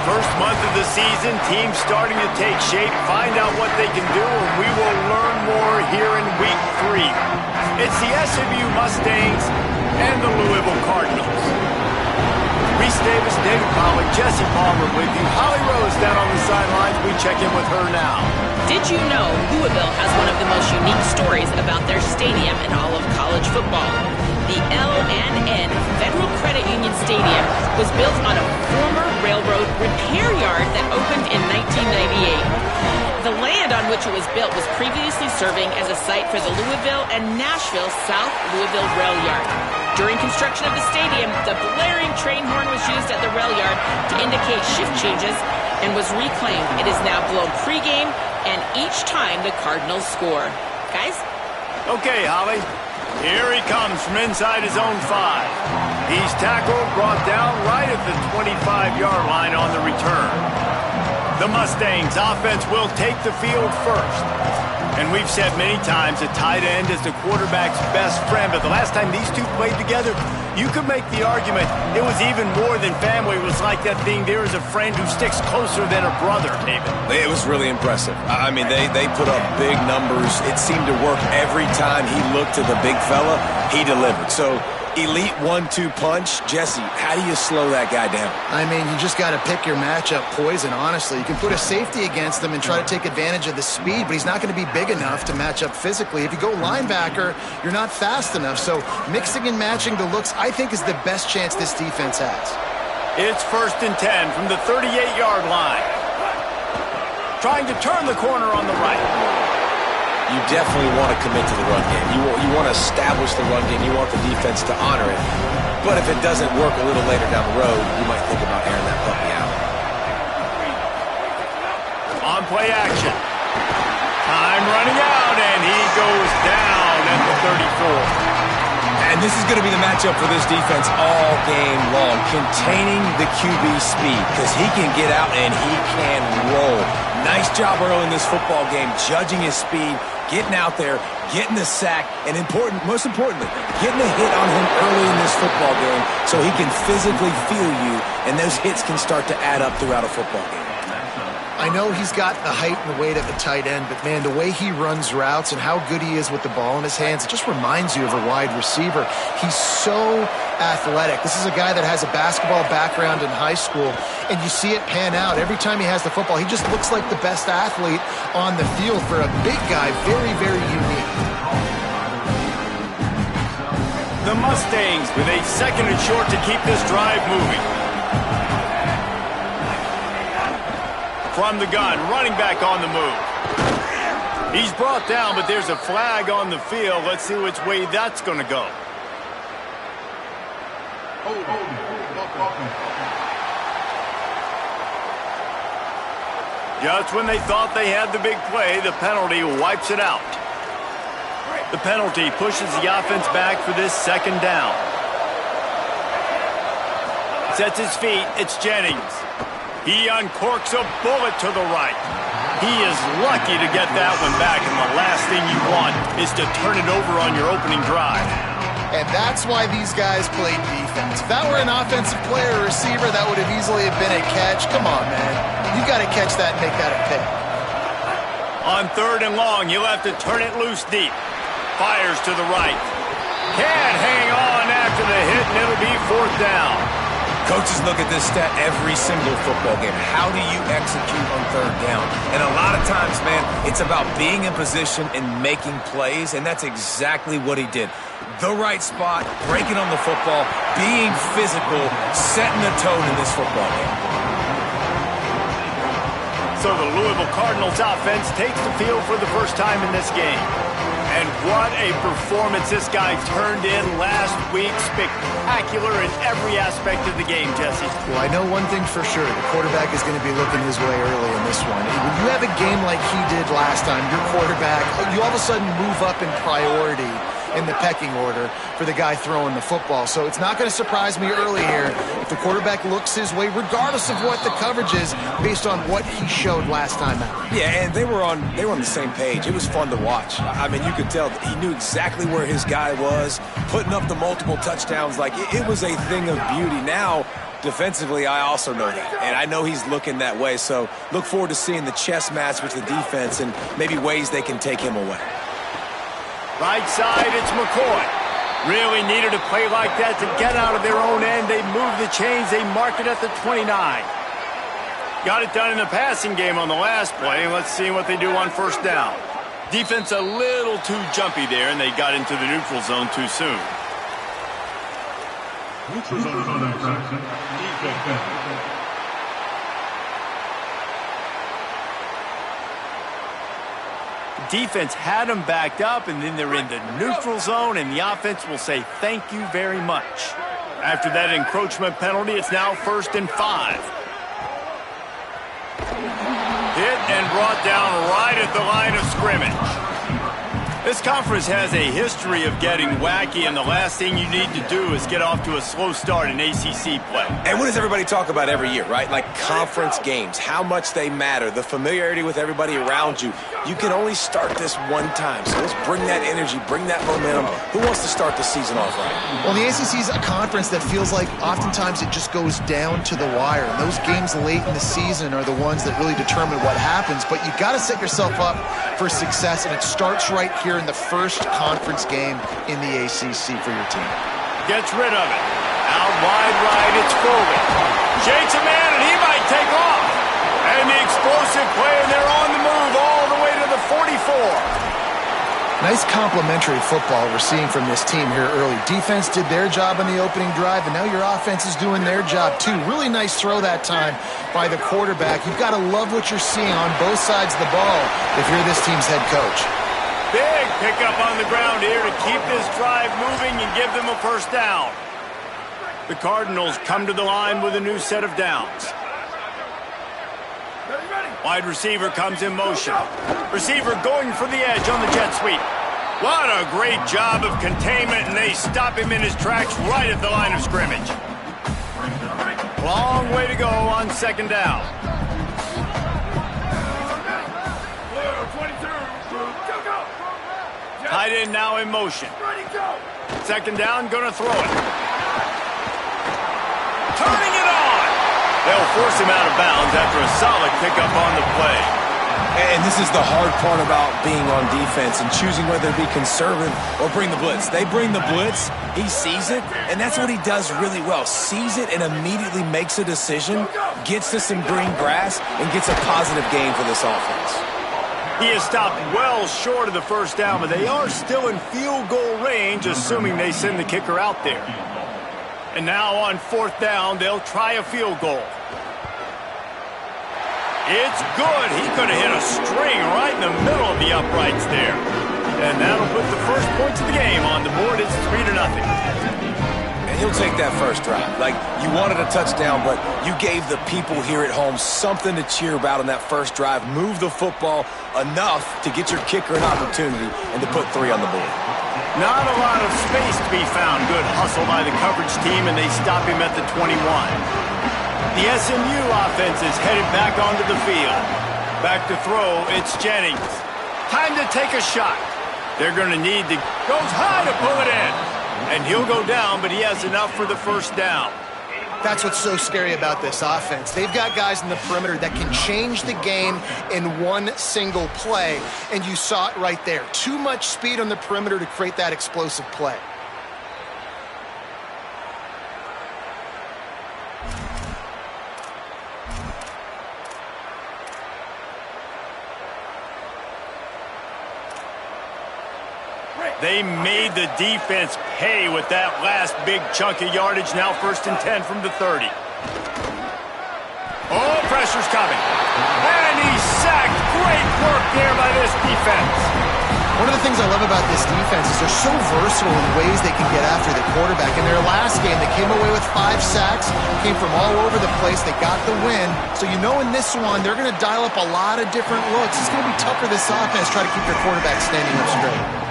First month of the season, teams starting to take shape, find out what they can do, and we will learn more here in Week 3. It's the SMU Mustangs and the Louisville Cardinals. Reese Davis, David Pollock, Jesse Palmer with you. Holly Rose down on the sidelines. We check in with her now. Did you know Louisville has one of the most unique stories about their stadium in all of college football? The L&N Federal Credit Union Stadium was built on a former railroad repair yard that opened in 1998. The land on which it was built was previously serving as a site for the Louisville and Nashville South Louisville Rail Yard. During construction of the stadium, the blaring train horn was used at the rail yard to indicate shift changes and was reclaimed. It is now blown pregame and each time the Cardinals score. Guys? Okay, Holly. Here he comes from inside his own 5. He's tackled, brought down right at the 25-yard line on the return. The Mustangs offense will take the field first. And we've said many times a tight end is the quarterback's best friend, but the last time these two played together, you could make the argument it was even more than family. It was like that being there as a friend who sticks closer than a brother, David. It was really impressive. I mean, they put up big numbers. It seemed to work every time he looked to the big fella, he delivered. So, elite 1-2 punch. Jesse, how do you slow that guy down? I mean, you just got to pick your matchup poison, honestly. You can put a safety against him and try to take advantage of the speed, but he's not going to be big enough to match up physically. If you go linebacker, you're not fast enough. So mixing and matching the looks, I think, is the best chance this defense has. It's 1st and 10 from the 38-yard line. Trying to turn the corner on the right. You definitely want to commit to the run game. You want to establish the run game. You want the defense to honor it. But if it doesn't work a little later down the road, you might think about airing that puppy out. On play action. Time running out, and he goes down at the 34. And this is going to be the matchup for this defense all game long, containing the QB speed, because he can get out and he can roll. Nice job early in this football game, judging his speed, getting out there, getting the sack, and most importantly, getting a hit on him early in this football game so he can physically feel you, and those hits can start to add up throughout a football game. I know he's got the height and the weight of a tight end, but, man, the way he runs routes and how good he is with the ball in his hands, it just reminds you of a wide receiver. He's so athletic. This is a guy that has a basketball background in high school, and you see it pan out. Every time he has the football, he just looks like the best athlete on the field for a big guy. Very, very unique. The Mustangs with a 2nd and short to keep this drive moving. From the gun, running back on the move. He's brought down, but there's a flag on the field. Let's see which way that's going to go. Just when they thought they had the big play, the penalty wipes it out. The penalty pushes the offense back for this 2nd down. Sets his feet. It's Jennings. He uncorks a bullet to the right. He is lucky to get that one back, and the last thing you want is to turn it over on your opening drive. And that's why these guys played defense. If that were an offensive player or receiver, that would have easily been a catch. Come on, man. You got to catch that and make that a pick. On 3rd and long, you'll have to turn it loose deep. Fires to the right. Can't hang on after the hit, and it'll be 4th down. Coaches look at this stat every single football game. How do you execute on 3rd down? And a lot of times, man, it's about being in position and making plays, and that's exactly what he did. The right spot, breaking on the football, being physical, setting the tone in this football game. So the Louisville Cardinals offense takes the field for the first time in this game. And what a performance this guy turned in last week. Spectacular in every aspect of the game, Jesse. Well, I know one thing for sure. The quarterback is going to be looking his way early in this one. When you have a game like he did last time, your quarterback, you all of a sudden move up in priority in the pecking order for the guy throwing the football. So it's not going to surprise me early here if the quarterback looks his way, regardless of what the coverage is, based on what he showed last time out. Yeah, and they were on the same page. It was fun to watch. I mean, you could tell that he knew exactly where his guy was, putting up the multiple touchdowns. Like, it was a thing of beauty. Now, Defensively, I also know that, and I know he's looking that way, so look forward to seeing the chess match with the defense and maybe ways they can take him away. Right side, it's McCoy. Really needed a play like that to get out of their own end. They move the chains. They mark it at the 29. Got it done in the passing game on the last play. Let's see what they do on first down. Defense a little too jumpy there, and they got into the neutral zone too soon. Neutral zone is on infraction. Defense. Defense had them backed up, and then they're in the neutral zone, and the offense will say thank you very much. After that encroachment penalty, it's now 1st and 5. Hit and brought down right at the line of scrimmage. This conference has a history of getting wacky, and the last thing you need to do is get off to a slow start in ACC play. And what does everybody talk about every year, right? Like conference games, how much they matter, the familiarity with everybody around you. You can only start this one time, so let's bring that energy, bring that momentum. Who wants to start the season off right? Well, the ACC is a conference that feels like oftentimes it just goes down to the wire. And those games late in the season are the ones that really determine what happens. But you got to set yourself up for success, and it starts right here in the first conference game in the ACC for your team. Gets rid of it. Out wide right, it's Foley. Shakes a man, and he might take off. And the explosive play, and they're on the move all the way to the 44. Nice complimentary football we're seeing from this team here early. Defense did their job on the opening drive, and now your offense is doing their job too. Really nice throw that time by the quarterback. You've got to love what you're seeing on both sides of the ball if you're this team's head coach. Big pickup on the ground here to keep this drive moving and give them a first down. The Cardinals come to the line with a new set of downs. Wide receiver comes in motion. Receiver going for the edge on the jet sweep. What a great job of containment, and they stop him in his tracks right at the line of scrimmage. Long way to go on second down. Tight end now in motion. Second down, gonna throw it. Turning it on. They'll force him out of bounds after a solid pickup on the play. And this is the hard part about being on defense and choosing whether to be conservative or bring the blitz. They bring the blitz, he sees it, and that's what he does really well. Sees it and immediately makes a decision, gets to some green grass, and gets a positive gain for this offense. He is stopped well short of the first down, but they are still in field goal range, assuming they send the kicker out there. And now on fourth down, they'll try a field goal. It's good. He could have hit a string right in the middle of the uprights there. And that'll put the first points of the game on the board. It's 3-0. And he'll take that first drive. Like, you wanted a touchdown, but you gave the people here at home something to cheer about in that first drive. Move the football enough to get your kicker an opportunity and to put 3 on the board. Not a lot of space to be found. Good hustle by the coverage team, and they stop him at the 21. The SMU offense is headed back onto the field. Back to throw, it's Jennings. Time to take a shot. They're going to need to... Goes high to pull it in. And he'll go down, but he has enough for the first down. That's what's so scary about this offense. They've got guys in the perimeter that can change the game in one single play, and you saw it right there. Too much speed on the perimeter to create that explosive play. They made the defense pay with that last big chunk of yardage. Now 1st and 10 from the 30. Oh, pressure's coming. And he's sacked. Great work there by this defense. One of the things I love about this defense is they're so versatile in ways they can get after the quarterback. In their last game, they came away with 5 sacks, came from all over the place. They got the win. So you know in this one, they're going to dial up a lot of different looks. It's going to be tough for this offense to try to keep their quarterback standing up straight.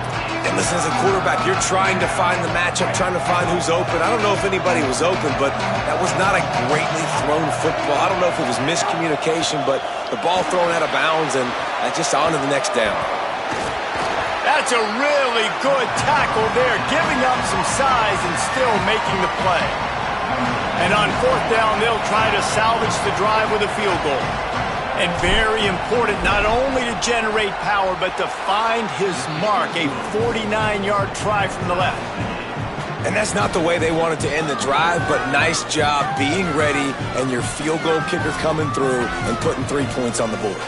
And listen, as a quarterback, you're trying to find the matchup, trying to find who's open. I don't know if anybody was open, but that was not a greatly thrown football. I don't know if it was miscommunication, but the ball thrown out of bounds and just on to the next down. That's a really good tackle there, giving up some size and still making the play. And on fourth down, they'll try to salvage the drive with a field goal. And very important, not only to generate power, but to find his mark, a 49-yard try from the left. And that's not the way they wanted to end the drive, but nice job being ready and your field goal kicker coming through and putting 3 points on the board.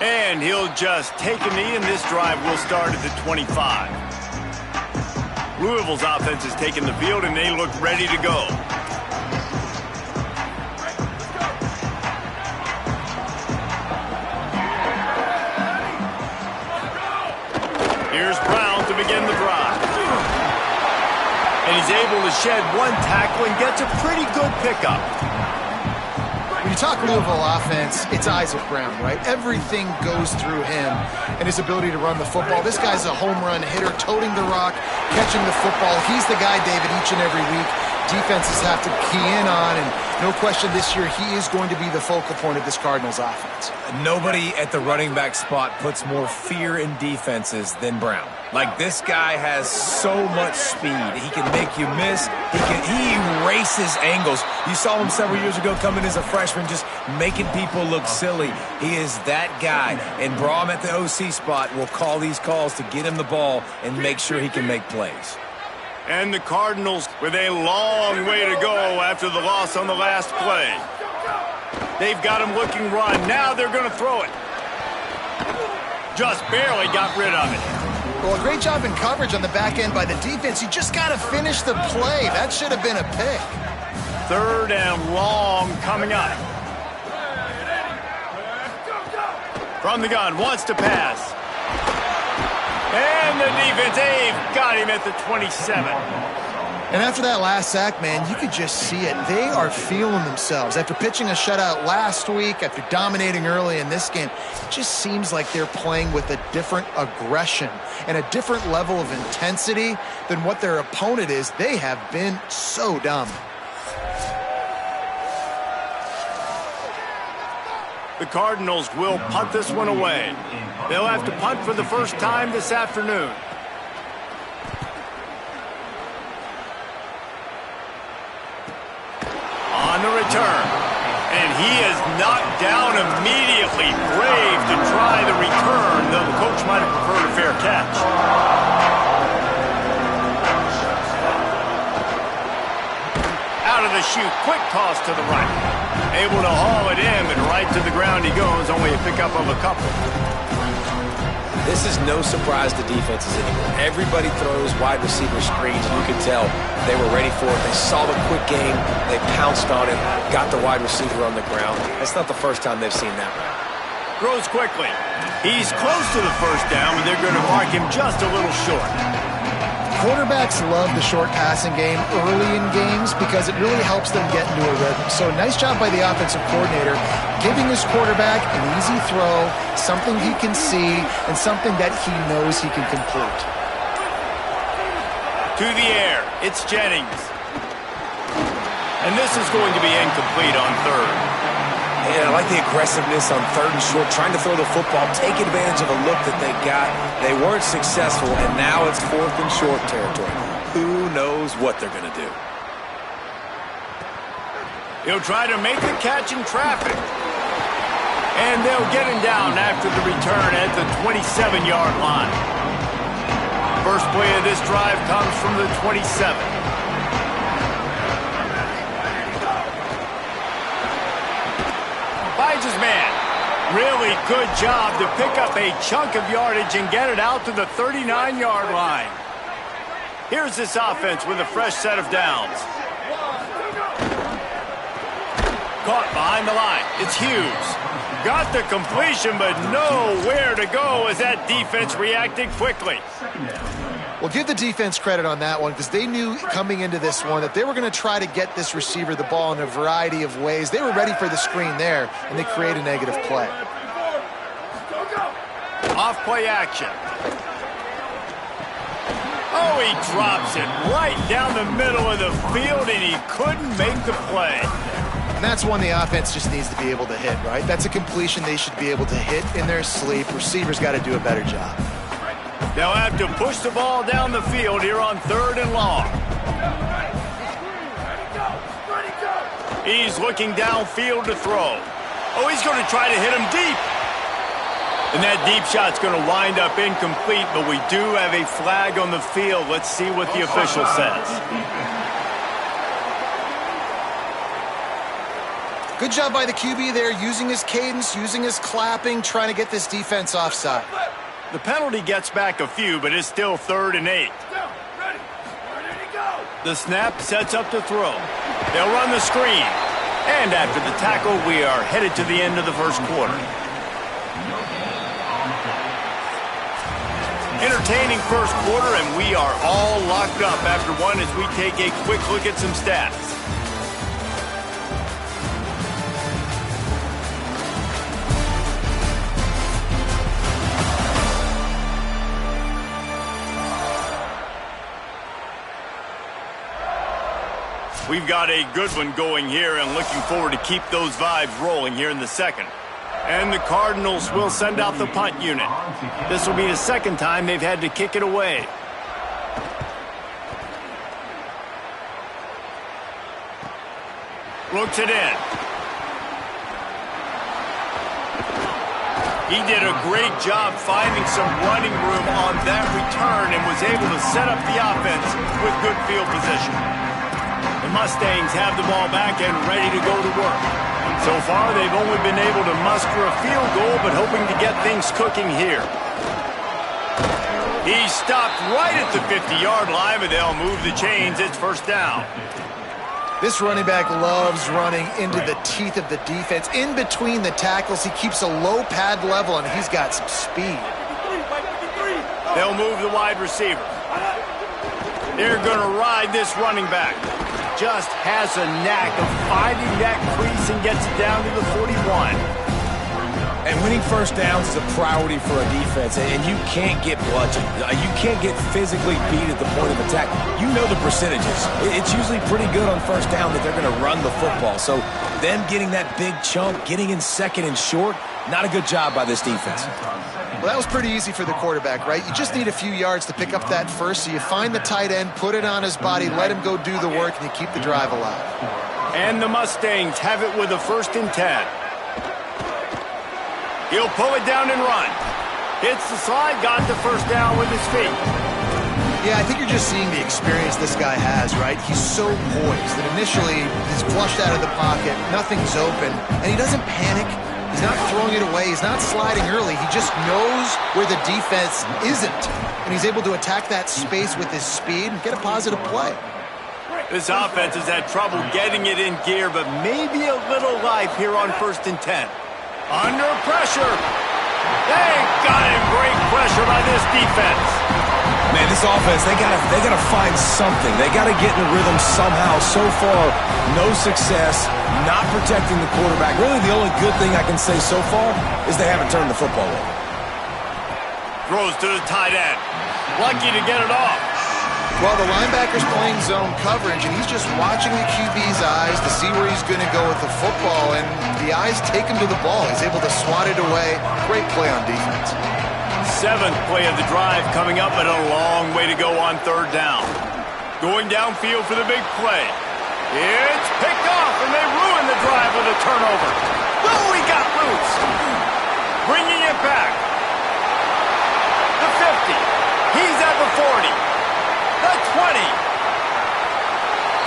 And he'll just take a knee, and this drive will start at the 25. Louisville's offense is taking the field, and they look ready to go. Here's Brown to begin the drive. And he's able to shed one tackle and gets a pretty good pickup. When you talk Louisville offense, it's Isaac Brown, right? Everything goes through him and his ability to run the football. This guy's a home run hitter, toting the rock, catching the football. He's the guy, David, each and every week defenses have to key in on, and no question this year he is going to be the focal point of this Cardinals offense. Nobody at the running back spot puts more fear in defenses than Brown. Like, this guy has so much speed. He can make you miss. He erases angles. You saw him several years ago coming as a freshman, just making people look silly. He is that guy. And Braum at the OC spot will call these calls to get him the ball and make sure he can make plays. And the Cardinals with a long way to go after the loss on the last play. They've got him looking run. Now they're going to throw it. Just barely got rid of it. Well, a great job in coverage on the back end by the defense. You just got to finish the play. That should have been a pick. Third and long coming up. From the gun, wants to pass. And the defense, they've got him at the 27. And after that last sack, man, you could just see it. They are feeling themselves. After pitching a shutout last week, after dominating early in this game, it just seems like they're playing with a different aggression and a different level of intensity than what their opponent is. They have been so dominant. The Cardinals will punt this one away. They'll have to punt for the first time this afternoon. On the return. And he is knocked down immediately. Brave to try the return, though the coach might have preferred a fair catch. Out of the chute, quick toss to the right. Able to haul it in, but right to the ground he goes, only a pickup of a couple. This is no surprise to defenses anymore. Everybody throws wide receiver screens, and you can tell they were ready for it. They saw the quick game, they pounced on it, got the wide receiver on the ground. That's not the first time they've seen that route. Throws quickly. He's close to the first down, but they're going to mark him just a little short. Quarterbacks love the short passing game early in games because it really helps them get into a rhythm. So nice job by the offensive coordinator, giving his quarterback an easy throw, something he can see, and something that he knows he can complete. To the air, it's Jennings. And this is going to be incomplete on third. And I like the aggressiveness on third and short, trying to throw the football, take advantage of a look that they got. They weren't successful, and now it's fourth and short territory. Who knows what they're going to do? He'll try to make the catch in traffic. And they'll get him down after the return at the 27-yard line. First play of this drive comes from the 27. Finds his man. Really good job to pick up a chunk of yardage and get it out to the 39-yard line. Here's this offense with a fresh set of downs. Caught behind the line. It's Hughes. Got the completion, but nowhere to go as that defense reacted quickly. Well, give the defense credit on that one because they knew coming into this one that they were going to try to get this receiver the ball in a variety of ways. They were ready for the screen there, and they create a negative play. Off play action. Oh, he drops it right down the middle of the field, and he couldn't make the play. And that's one the offense just needs to be able to hit, right? That's a completion they should be able to hit in their sleep. Receivers got to do a better job. They'll have to push the ball down the field here on 3rd and long. He's looking downfield to throw. Oh, he's going to try to hit him deep. And that deep shot's going to wind up incomplete, but we do have a flag on the field. Let's see what the official says. Good job by the QB there, using his cadence, using his clapping, trying to get this defense offside. The penalty gets back a few, but it's still 3rd and 8. The snap sets up to throw. They'll run the screen. And after the tackle, we are headed to the end of the first quarter. Entertaining first quarter, and we are all locked up after one as we take a quick look at some stats. We've got a good one going here and looking forward to keep those vibes rolling here in the second. And the Cardinals will send out the punt unit. This will be the second time they've had to kick it away. Looks it in. He did a great job finding some running room on that return and was able to set up the offense with good field position. The Mustangs have the ball back and ready to go to work. So far, they've only been able to muster a field goal, but hoping to get things cooking here. He stopped right at the 50-yard line, but they'll move the chains. It's first down. This running back loves running into the teeth of the defense. In between the tackles, he keeps a low pad level, and he's got some speed. They'll move the wide receiver. They're going to ride this running back. Just has a knack of finding that crease and gets it down to the 41. And winning first downs is a priority for a defense, and you can't get bludgeoned. You can't get physically beat at the point of attack. You know the percentages. It's usually pretty good on first down that they're going to run the football. So them getting that big chunk, getting in second and short, not a good job by this defense. Well, that was pretty easy for the quarterback, right? You just need a few yards to pick up that first, so you find the tight end, put it on his body, let him go do the work, and you keep the drive alive. And the Mustangs have it with a 1st and 10. He'll pull it down and run. Hits the slide, got the first down with his feet. Yeah, I think you're just seeing the experience this guy has, right? He's so poised that initially he's flushed out of the pocket, nothing's open, and he doesn't panic. He's not throwing it away. He's not sliding early. He just knows where the defense isn't, and he's able to attack that space with his speed and get a positive play. This offense has had trouble getting it in gear, but maybe a little life here on 1st and 10. Under pressure. They got him. Great pressure by this defense. Man, this offense, they gotta find something. They gotta get in the rhythm somehow. So far, no success, not protecting the quarterback. Really, the only good thing I can say so far is they haven't turned the football over. Throws to the tight end. Lucky to get it off. Well, the linebacker's playing zone coverage, and he's just watching the QB's eyes to see where he's going to go with the football, and the eyes take him to the ball. He's able to swat it away. Great play on defense. 7th play of the drive coming up, but a long way to go on 3rd down. Going downfield for the big play. It's picked off, and they ruin the drive with a turnover. Oh, he got loose. Bringing it back. The 50. He's at the 40. The 20.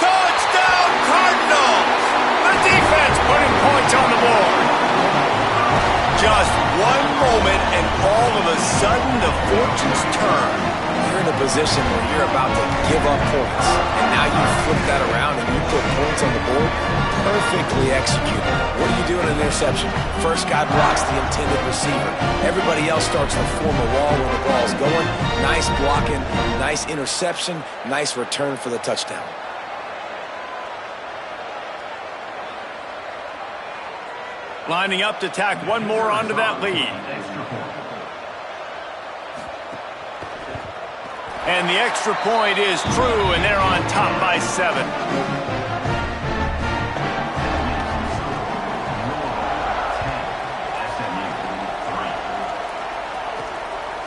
Touchdown, Cardinals! The defense putting points on the board. Just one moment, and all of a sudden, the fortunes turn. You're in a position where you're about to give up points, and now you flip that around and you put points on the board. Perfectly executed. What do you do in an interception? First guy blocks the intended receiver. Everybody else starts to form a wall where the ball's going. Nice blocking, nice interception, nice return for the touchdown. Lining up to tack one more onto that lead. And the extra point is true, and they're on top by 7.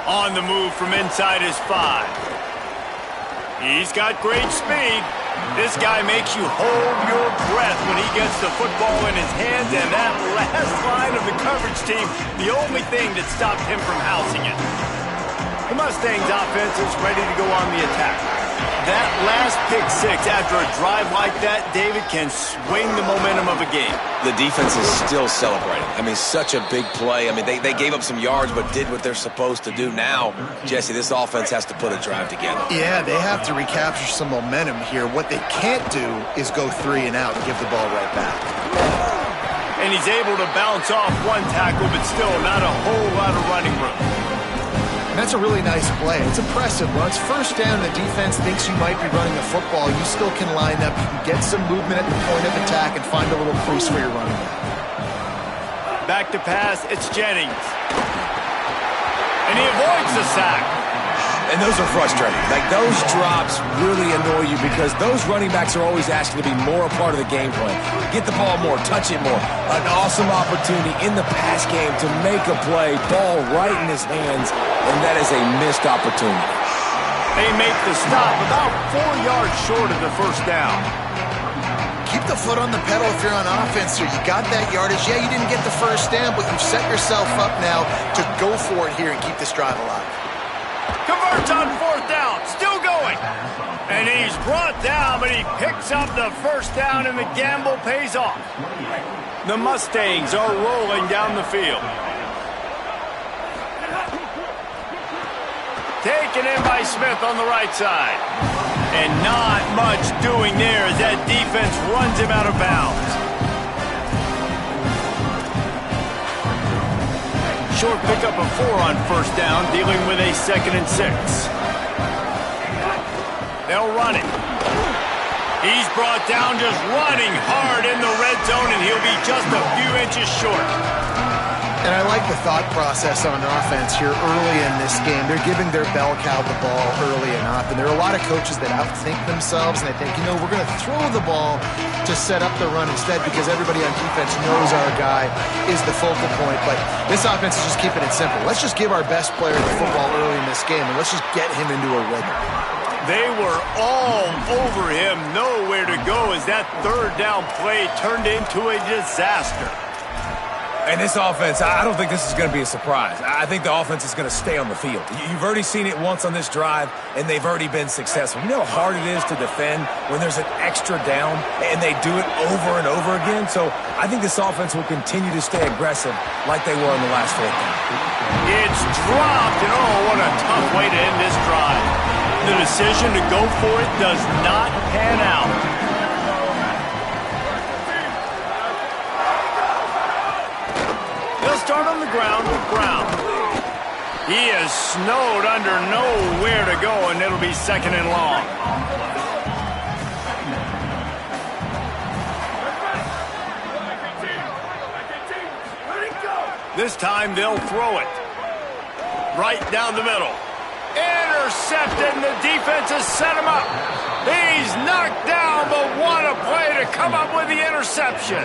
On the move from inside his 5. He's got great speed. This guy makes you hold your breath when he gets the football in his hands, and that last line of the coverage team, the only thing that stopped him from housing it. The Mustangs offense is ready to go on the attack. That last pick 6 after a drive like that, David, can swing the momentum of a game. The defense is still celebrating. I mean, such a big play. I mean, they gave up some yards but did what they're supposed to do. Now, Jesse, this offense has to put a drive together. Yeah, they have to recapture some momentum here. What they can't do is go 3 and out and give the ball right back. And he's able to bounce off one tackle, but still not a whole lot of running room. That's a really nice play. It's impressive. When it's first down, the defense thinks you might be running the football. You still can line up. You can get some movement at the point of attack and find a little crease for your running back. Back to pass, it's Jennings. And he avoids the sack. And those are frustrating. Like, those drops really annoy you because those running backs are always asking to be more a part of the game plan. Get the ball more, touch it more. An awesome opportunity in the pass game to make a play, ball right in his hands, and that is a missed opportunity. They make the stop about 4 yards short of the first down. Keep the foot on the pedal if you're on offense here. You got that yardage. Yeah, you didn't get the first down, but you've set yourself up now to go for it here and keep this drive alive. Converts on 4th down, still going. And he's brought down, but he picks up the first down, and the gamble pays off. The Mustangs are rolling down the field. Taken in by Smith on the right side. And not much doing there as that defense runs him out of bounds. Short pickup of 4 on first down, dealing with a 2nd and 6. They'll run it. He's brought down just running hard in the red zone, and he'll be just a few inches short. And I like the thought process on offense here early in this game. They're giving their bell cow the ball early enough, and there are a lot of coaches that outthink themselves, and they think, you know, we're going to throw the ball to set up the run instead because everybody on defense knows our guy is the focal point. But this offense is just keeping it simple. Let's just give our best player the football early in this game, and let's just get him into a rhythm. They were all over him, nowhere to go as that 3rd down play turned into a disaster. And this offense, I don't think this is going to be a surprise. I think the offense is going to stay on the field. You've already seen it once on this drive, and they've already been successful. You know how hard it is to defend when there's an extra down, and they do it over and over again? So I think this offense will continue to stay aggressive like they were in the last 4th down. It's dropped, and oh, what a tough way to end this drive. The decision to go for it does not pan out. They'll start on the ground with Brown. He is snowed under, nowhere to go, and it'll be 2nd and long. This time they'll throw it. Right down the middle. Intercepted, and the defense has set him up. He's knocked down, but what a play to come up with the interception.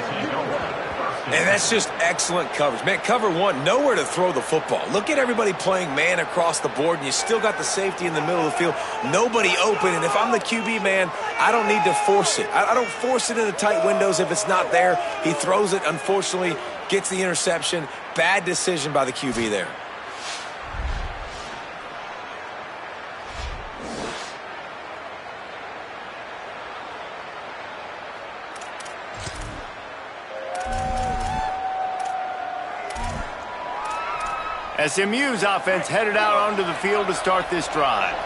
And that's just excellent coverage. Man, cover 1, nowhere to throw the football. Look at everybody playing man across the board, and you still got the safety in the middle of the field. Nobody open, and if I'm the QB, man, I don't need to force it. I don't force it into tight windows if it's not there. He throws it, unfortunately, gets the interception. Bad decision by the QB there. SMU's offense headed out onto the field to start this drive.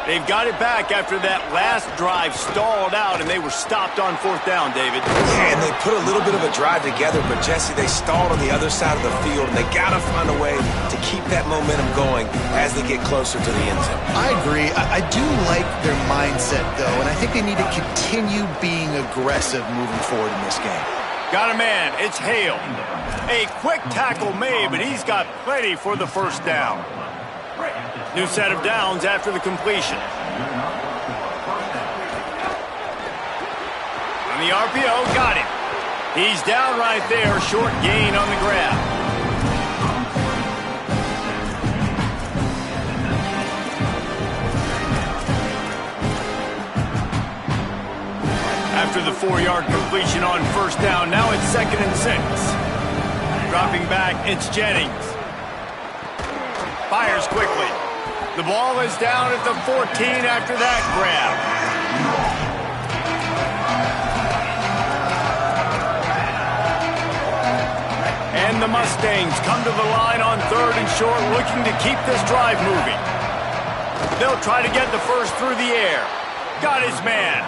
They've got it back after that last drive stalled out, and they were stopped on 4th down, David. Yeah, and they put a little bit of a drive together, but, Jesse, they stalled on the other side of the field, and they got to find a way to keep that momentum going as they get closer to the end zone. I agree. I do like their mindset, though, and I think they need to continue being aggressive moving forward in this game. Got a man. It's Hale. A quick tackle made, but he's got plenty for the first down. New set of downs after the completion. On the RPO, got him. He's down right there, short gain on the grab. 24-yard completion on first down. Now it's 2nd and 6. Dropping back, it's Jennings. Fires quickly. The ball is down at the 14 after that grab. And the Mustangs come to the line on 3rd and short, looking to keep this drive moving. They'll try to get the first through the air. Got his man.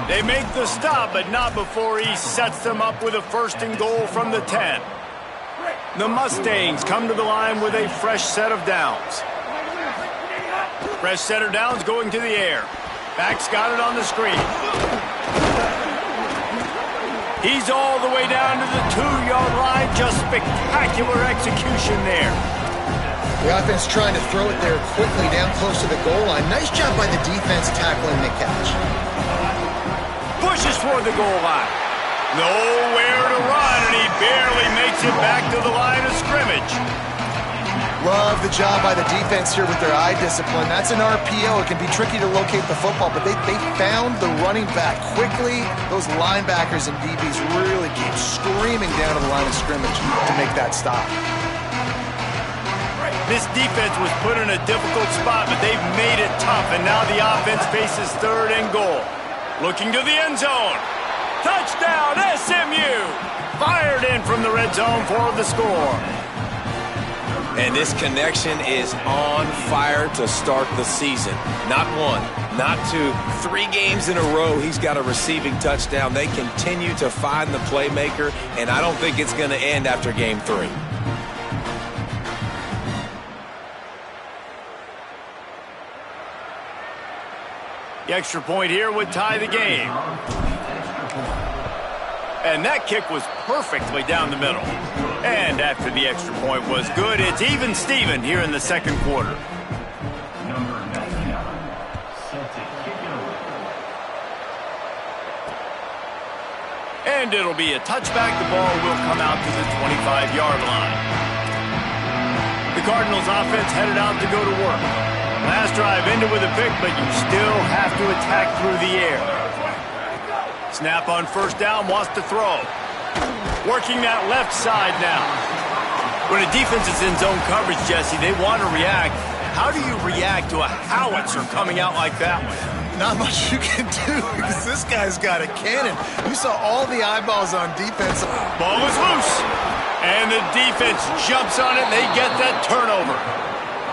They make the stop, but not before he sets them up with a 1st and goal from the 10. The Mustangs come to the line with a fresh set of downs. Fresh set of downs going to the air. Back's got it on the screen. He's all the way down to the 2-yard line. Just spectacular execution there. The offense trying to throw it there quickly down close to the goal line. Nice job by the defense tackling the catch. Pushes for the goal line. Nowhere to run, and he barely makes it back to the line of scrimmage. Love the job by the defense here with their eye discipline. That's an RPO. It can be tricky to locate the football, but they found the running back quickly. Those linebackers and DBs really came screaming down to the line of scrimmage to make that stop. This defense was put in a difficult spot, but they've made it tough, and now the offense faces 3rd and goal. Looking to the end zone. Touchdown, SMU! Fired in from the red zone for the score. And this connection is on fire to start the season. Not 1, not 2, 3 games in a row he's got a receiving touchdown. They continue to find the playmaker, and I don't think it's going to end after game 3. The extra point here would tie the game. And that kick was perfectly down the middle. And after the extra point was good, it's even Steven here in the 2nd quarter. And it'll be a touchback. The ball will come out to the 25-yard line. The Cardinals offense headed out to go to work. Last drive ended with a pick, but you still have to attack through the air. Snap on first down, wants to throw. Working that left side now. When a defense is in zone coverage, Jesse, they want to react. How do you react to a howitzer coming out like that one? Not much you can do because this guy's got a cannon. You saw all the eyeballs on defense. Ball is loose. And the defense jumps on it, and they get that turnover.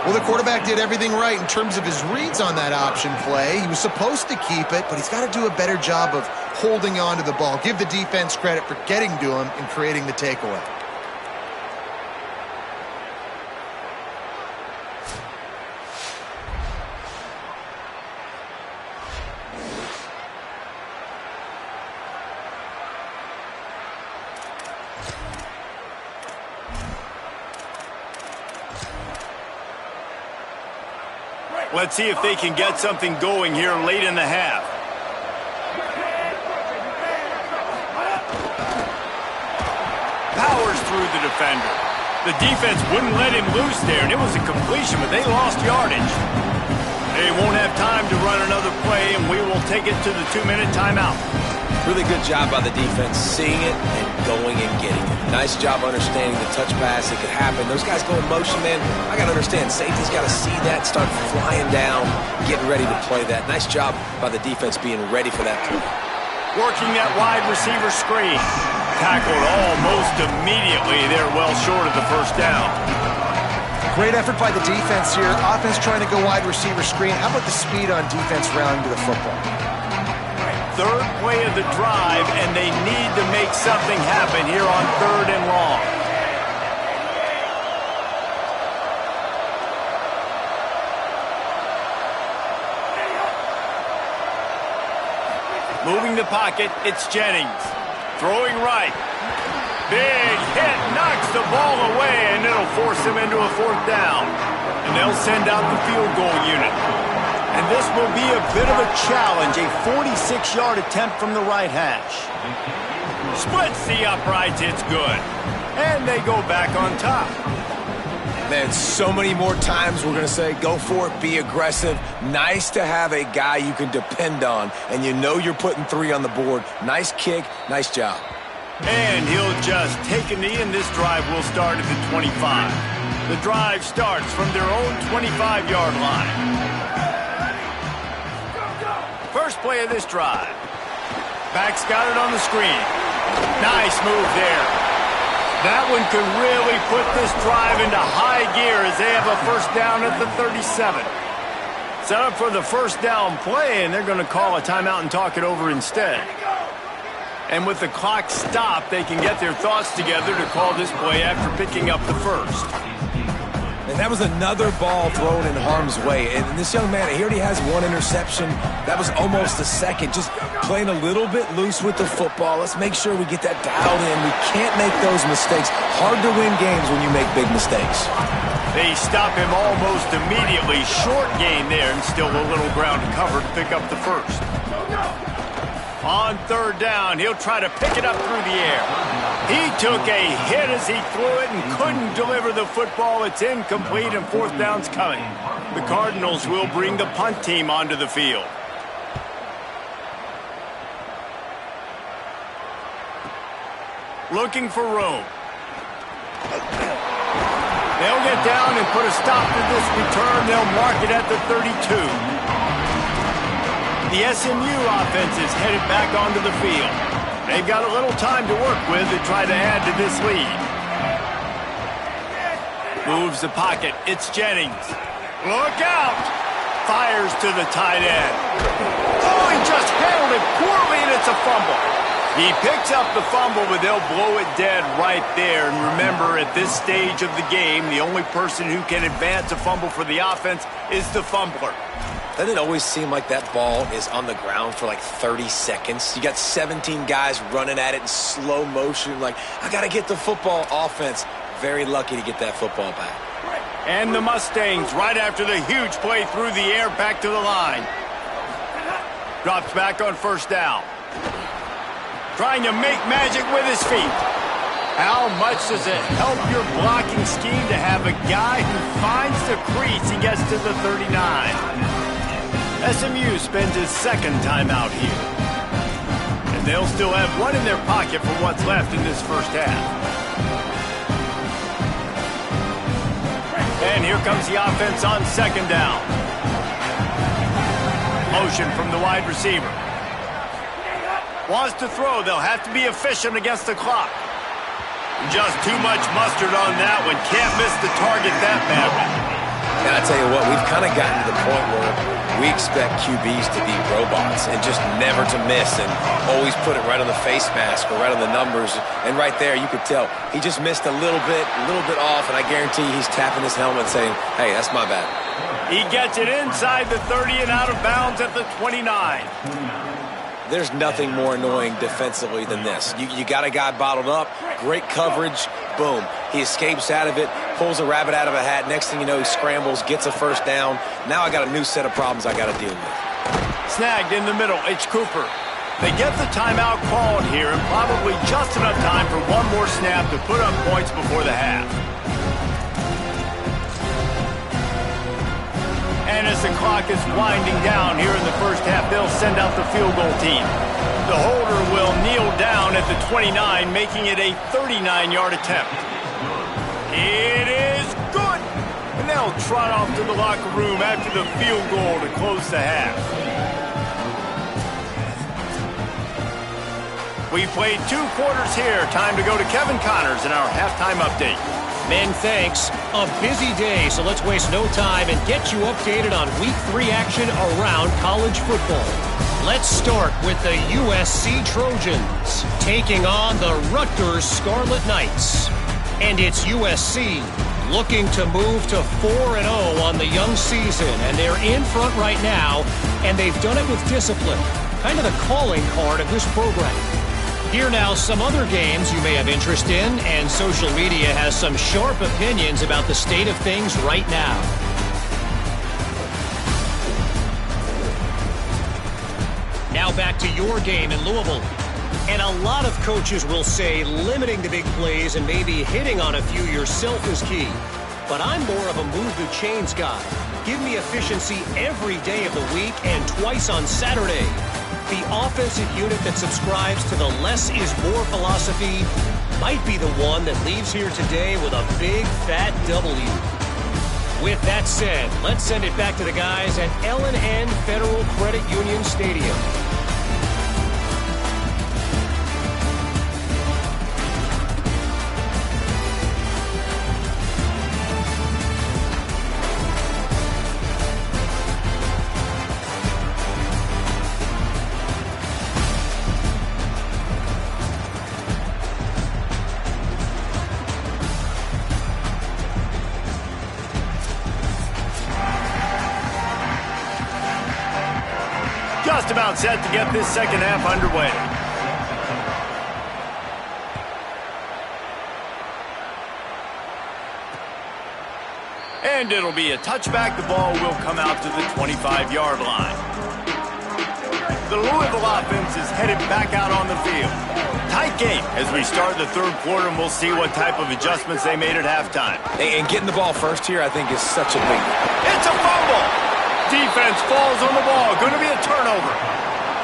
Well, the quarterback did everything right in terms of his reads on that option play. He was supposed to keep it, but he's got to do a better job of holding on to the ball. Give the defense credit for getting to him and creating the takeaway. Let's see if they can get something going here late in the half. Powers through the defender. The defense wouldn't let him loose there, and it was a completion, but they lost yardage. They won't have time to run another play, and we will take it to the 2-minute timeout. Really good job by the defense, seeing it and going and getting it. Nice job understanding the touch pass. It could happen. Those guys go in motion, man. I got to understand, safety's got to see that, start flying down, getting ready to play that. Nice job by the defense being ready for that play. Working that wide receiver screen. Tackled almost immediately. They're well short of the first down. Great effort by the defense here. Offense trying to go wide receiver screen. How about the speed on defense rallying to the football? 3rd play of the drive, and they need to make something happen here on 3rd and long. Moving the pocket, it's Jennings. Throwing right. Big hit, knocks the ball away, and it'll force them into a 4th down. And they'll send out the field goal unit. And this will be a bit of a challenge, a 46-yard attempt from the right hash. Splits the uprights, it's good. And they go back on top. Man, so many more times we're going to say, go for it, be aggressive. Nice to have a guy you can depend on, and you know you're putting 3 on the board. Nice kick, nice job. And he'll just take a knee, and this drive will start at the 25. The drive starts from their own 25-yard line. First play of this drive. Back's got it on the screen. Nice move there. That one could really put this drive into high gear as they have a first down at the 37. Set up for the first down play, and they're going to call a timeout and talk it over instead. And with the clock stopped, they can get their thoughts together to call this play after picking up the first. And that was another ball thrown in harm's way. And this young man, he already has 1 interception. That was almost a second. Just playing a little bit loose with the football. Let's make sure we get that dialed in. We can't make those mistakes. Hard to win games when you make big mistakes. They stop him almost immediately. Short gain there, and still a little ground to cover to pick up the first. On third down, he'll try to pick it up through the air. He took a hit as he threw it and couldn't deliver the football. It's incomplete, and fourth down's coming. The Cardinals will bring the punt team onto the field. Looking for room. They'll get down and put a stop to this return. They'll mark it at the 32. The SMU offense is headed back onto the field. They've got a little time to work with to try to add to this lead. Moves the pocket. It's Jennings. Look out! Fires to the tight end. Oh, he just handled it poorly, and it's a fumble. He picks up the fumble, but they'll blow it dead right there. And remember, at this stage of the game, the only person who can advance a fumble for the offense is the fumbler. Doesn't it always seem like that ball is on the ground for like 30 seconds? You got 17 guys running at it in slow motion. Like, I got to get the football. Offense, very lucky to get that football back. And the Mustangs, right after the huge play through the air, back to the line. Drops back on first down. Trying to make magic with his feet. How much does it help your blocking scheme to have a guy who finds the crease? He gets to the 39. SMU spends his second time out here. And they'll still have 1 in their pocket for what's left in this first half. And here comes the offense on second down. Motion from the wide receiver. Wants to throw. They'll have to be efficient against the clock. Just too much mustard on that one. Can't miss the target that badly. And I tell you what, we've kind of gotten to the point where we expect QBs to be robots and just never to miss and always put it right on the face mask or right on the numbers. And right there, you could tell he just missed a little bit off, and I guarantee he's tapping his helmet saying, hey, that's my bad. He gets it inside the 30 and out of bounds at the 29. There's nothing more annoying defensively than this. You got a guy bottled up, great coverage, boom. He escapes out of it, pulls a rabbit out of a hat. Next thing you know, he scrambles, gets a first down. Now I got a new set of problems I got to deal with. Snagged in the middle, H. Cooper. They get the timeout called here, and probably just enough time for one more snap to put up points before the half. And as the clock is winding down here in the first half, they'll send out the field goal team. The holder will kneel down at the 29, making it a 39-yard attempt. It is good! And they'll trot off to the locker room after the field goal to close the half. We played 2 quarters here. Time to go to Kevin Connors in our halftime update. Men, thanks. A busy day, so let's waste no time and get you updated on Week 3 action around college football. Let's start with the USC Trojans taking on the Rutgers Scarlet Knights. And it's USC looking to move to 4-0 on the young season, and they're in front right now, and they've done it with discipline, kind of the calling card of this program. Here now some other games you may have interest in, and social media has some sharp opinions about the state of things right now. Now back to your game in Louisville. And a lot of coaches will say limiting the big plays and maybe hitting on a few yourself is key. but I'm more of a move the chains guy. Give me efficiency every day of the week and twice on Saturday. The offensive unit that subscribes to the less is more philosophy might be the one that leaves here today with a big fat W. With that said, let's send it back to the guys at L&N Federal Credit Union Stadium. Just about set to get this second half underway. And it'll be a touchback. The ball will come out to the 25-yard line. The Louisville offense is headed back out on the field. Tight game as we start the third quarter, and we'll see what type of adjustments they made at halftime. And getting the ball first here, I think, is such a big... It's a fumble! Defense falls on the ball. Going to be a turnover.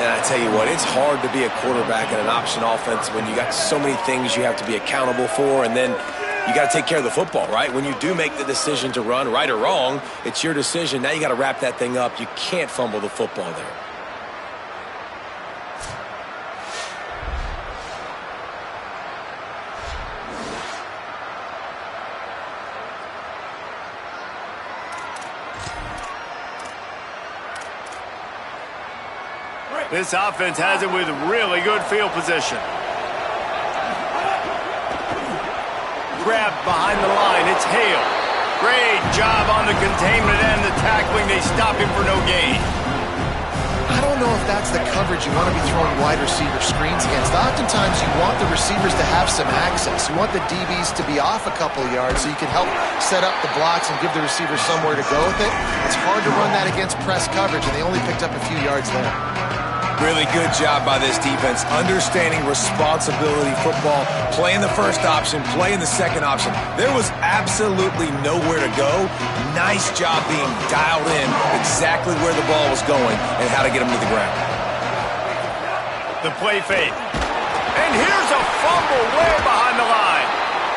And I tell you what, it's hard to be a quarterback in an option offense when you got so many things you have to be accountable for, and then you got to take care of the football, right? When you do make the decision to run, right or wrong, it's your decision. Now you got to wrap that thing up. You can't fumble the football there. This offense has it with really good field position. Grabbed behind the line. It's Hale. Great job on the containment and the tackling. They stop him for no gain. I don't know if that's the coverage you want to be throwing wide receiver screens against. Oftentimes you want the receivers to have some access. You want the DBs to be off a couple of yards so you can help set up the blocks and give the receiver somewhere to go with it. It's hard to run that against press coverage, and they only picked up a few yards there. Really good job by this defense, understanding responsibility football, playing the first option, playing the second option. There was absolutely nowhere to go. Nice job being dialed in exactly where the ball was going and how to get him to the ground. The play fake. And here's a fumble way behind the line.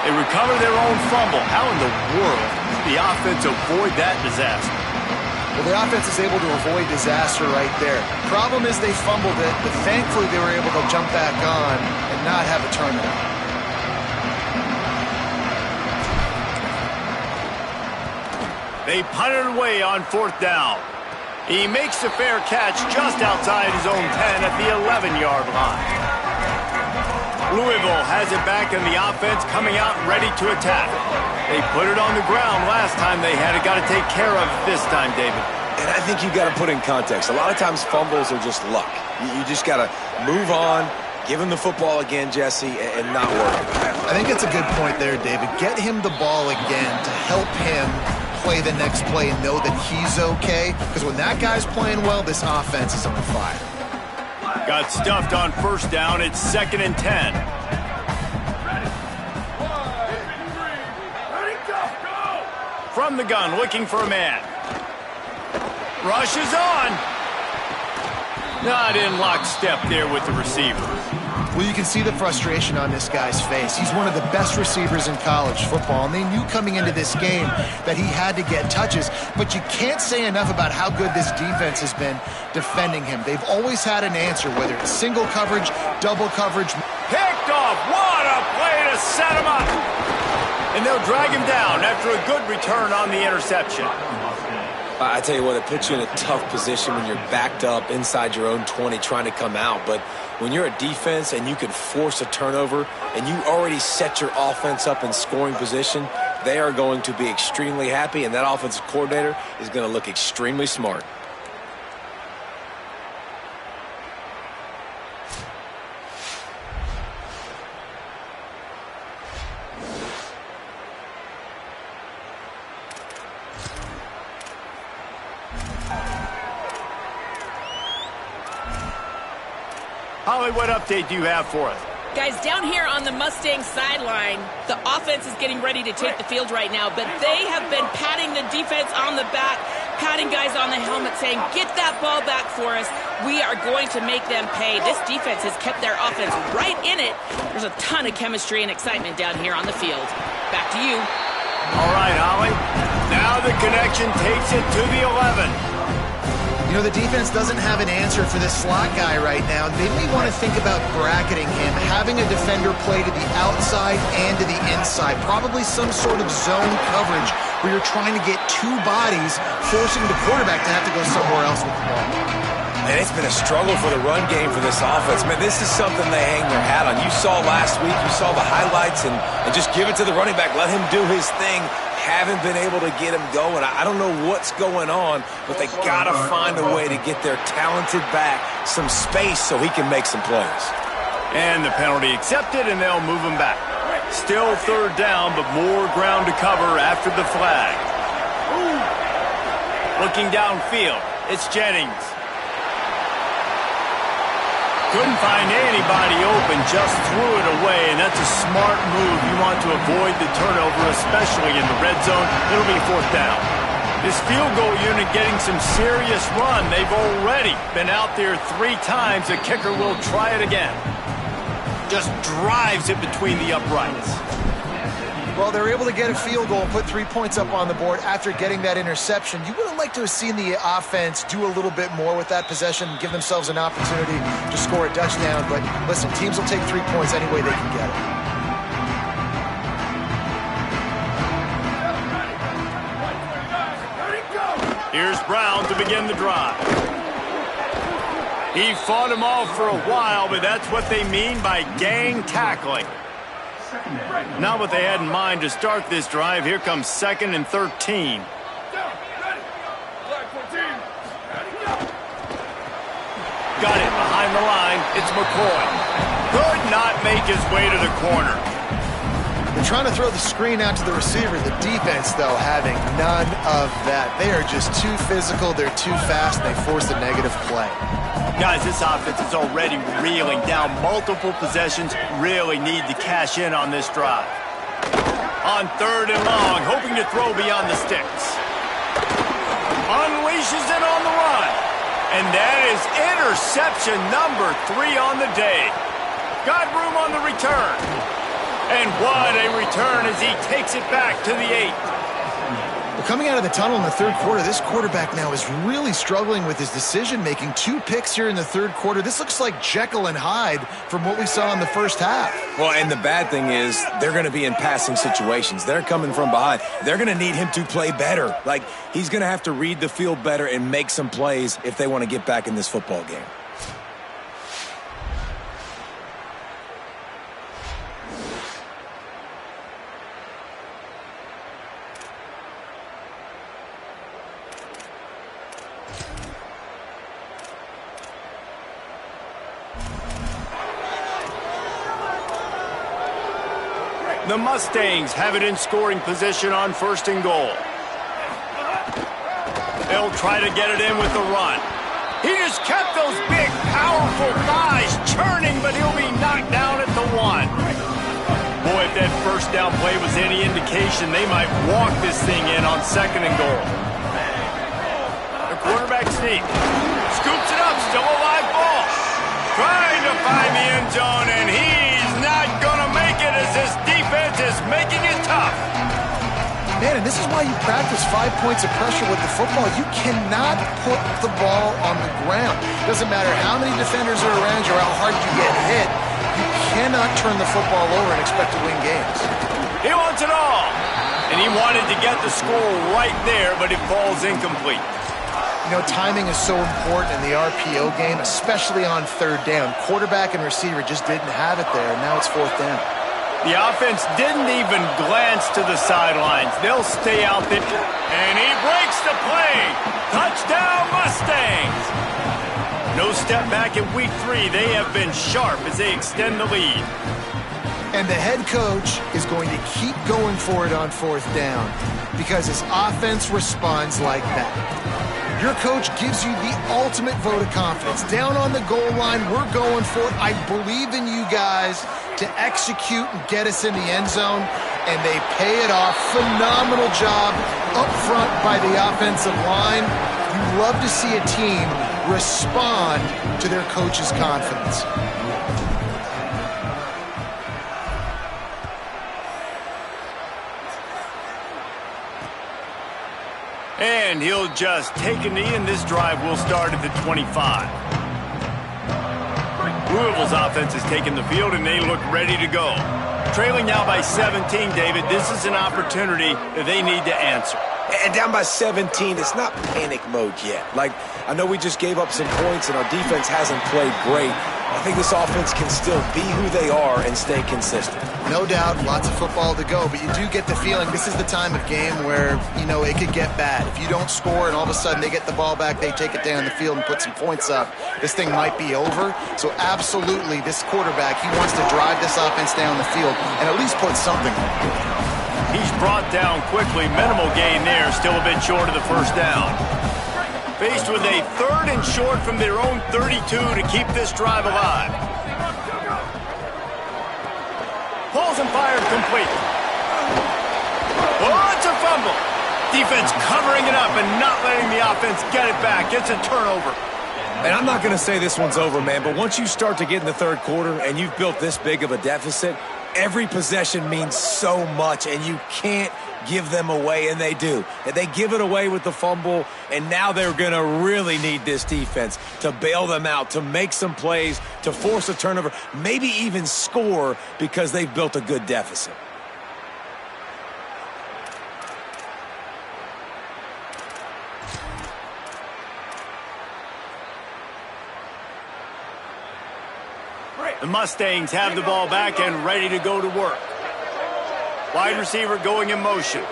They recover their own fumble. How in the world did the offense avoid that disaster? Well, the offense is able to avoid disaster right there. Problem is they fumbled it, but thankfully they were able to jump back on and not have a turnover. They punted away on fourth down. He makes the fair catch just outside his own 10 at the 11-yard line. Louisville has it back in the offense, coming out ready to attack. They put it on the ground last time they had it. Got to take care of it this time, David. And I think you've got to put in context. A lot of times fumbles are just luck. You just got to move on, give him the football again, Jesse, and not worry about it. I think it's a good point there, David. Get him the ball again to help him play the next play and know that he's okay. Because when that guy's playing well, this offense is on fire. Got stuffed on first down. It's 2nd and 10. From the gun, looking for a man. Rushes on. Not in lockstep there with the receiver. Well, you can see the frustration on this guy's face. He's one of the best receivers in college football, and they knew coming into this game that he had to get touches, but you can't say enough about how good this defense has been defending him. They've always had an answer, whether it's single coverage, double coverage. Picked off. What a play to set him up. And they'll drag him down after a good return on the interception. I tell you what, it puts you in a tough position when you're backed up inside your own 20 trying to come out. But when you're a defense and you can force a turnover and you already set your offense up in scoring position, they are going to be extremely happy, and that offensive coordinator is going to look extremely smart. Holly, what update do you have for us? Guys, down here on the Mustang sideline, the offense is getting ready to take the field right now, but they have been patting the defense on the back, patting guys on the helmet, saying, get that ball back for us. We are going to make them pay. This defense has kept their offense right in it. There's a ton of chemistry and excitement down here on the field. Back to you. All right, Holly. Now the connection takes it to the 11. You know, the defense doesn't have an answer for this slot guy right now. They may want to think about bracketing him, having a defender play to the outside and to the inside. Probably some sort of zone coverage where you're trying to get two bodies, forcing the quarterback to have to go somewhere else with the ball. And it's been a struggle for the run game for this offense. Man, this is something they hang their hat on. You saw last week, you saw the highlights, and just give it to the running back. Let him do his thing. Haven't been able to get him going. I don't know what's going on, but they got to find a way to get their talented back some space so he can make some plays. And the penalty accepted, and they'll move him back. Still third down, but more ground to cover after the flag. Looking downfield, it's Jennings. Couldn't find anybody open, just threw it away, and that's a smart move. You want to avoid the turnover, especially in the red zone. It'll be fourth down. This field goal unit getting some serious run. They've already been out there 3 times. The kicker will try it again. Just drives it between the uprights. Well, they're able to get a field goal and put 3 points up on the board after getting that interception. You would have liked to have seen the offense do a little bit more with that possession and give themselves an opportunity to score a touchdown. But listen, teams will take 3 points any way they can get it. Here's Brown to begin the drive. He fought him off for a while, but that's what they mean by gang tackling. Not what they had in mind to start this drive. Here comes 2nd and 13. Got it behind the line. It's McCoy. Could not make his way to the corner. They're trying to throw the screen out to the receiver. The defense, though, having none of that. They are just too physical. They're too fast. And they force the negative play. Guys, this offense is already reeling down multiple possessions. Really need to cash in on this drive. On 3rd and long, hoping to throw beyond the sticks. Unleashes it on the run. And that is interception number 3 on the day. Got room on the return. And what a return as he takes it back to the 8. Coming out of the tunnel in the 3rd quarter, this quarterback now is really struggling with his decision-making. 2 picks here in the 3rd quarter. This looks like Jekyll and Hyde from what we saw in the first half. Well, and the bad thing is they're going to be in passing situations. They're coming from behind. They're going to need him to play better. Like, he's going to have to read the field better and make some plays if they want to get back in this football game. The Mustangs have it in scoring position on 1st and goal. They'll try to get it in with the run. He just kept those big, powerful thighs churning, but he'll be knocked down at the 1. Boy, if that first down play was any indication, they might walk this thing in on 2nd and goal. The quarterback sneak. Scoops it up, still a live ball. Trying to find the end zone, and he's not going to make it as this defense is making it tough. Man, and this is why you practice 5 points of pressure with the football. You cannot put the ball on the ground. Doesn't matter how many defenders are around you or how hard you get hit. You cannot turn the football over and expect to win games. He wants it all. And he wanted to get the score right there, but it falls incomplete. You know, timing is so important in the RPO game, especially on 3rd down. Quarterback and receiver just didn't have it there, and now it's 4th down. The offense didn't even glance to the sidelines. They'll stay out there. And he breaks the play. Touchdown, Mustangs. No step back in week 3. They have been sharp as they extend the lead. And the head coach is going to keep going for it on 4th down because his offense responds like that. Your coach gives you the ultimate vote of confidence. Down on the goal line, we're going for it. I believe in you guys. to execute and get us in the end zone, and they pay it off. Phenomenal job up front by the offensive line. You love to see a team respond to their coach's confidence. And he'll just take a knee, and this drive will start at the 25. Louisville's offense has taken the field, and they look ready to go. Trailing now by 17, David, this is an opportunity that they need to answer. And down by 17, it's not panic mode yet. Like, I know we just gave up some points, and our defense hasn't played great. I think this offense can still be who they are and stay consistent. No doubt, lots of football to go, but you do get the feeling this is the time of game where, you know, it could get bad. If you don't score and all of a sudden they get the ball back, they take it down the field and put some points up, this thing might be over. So absolutely, this quarterback, he wants to drive this offense down the field and at least put something on it. He's brought down quickly. Minimal gain there, still a bit short of the first down. Faced with a 3rd and short from their own 32 to keep this drive alive. Pulls and fired complete. Oh, it's a fumble. Defense covering it up and not letting the offense get it back. It's a turnover. And I'm not going to say this one's over, man, but once you start to get in the third quarter and you've built this big of a deficit, every possession means so much, and you can't give them away, and they do. And they give it away with the fumble, and now they're going to really need this defense to bail them out, to make some plays, to force a turnover, maybe even score because they've built a good deficit. The Mustangs have the ball back and ready to go to work. Wide receiver going in motion.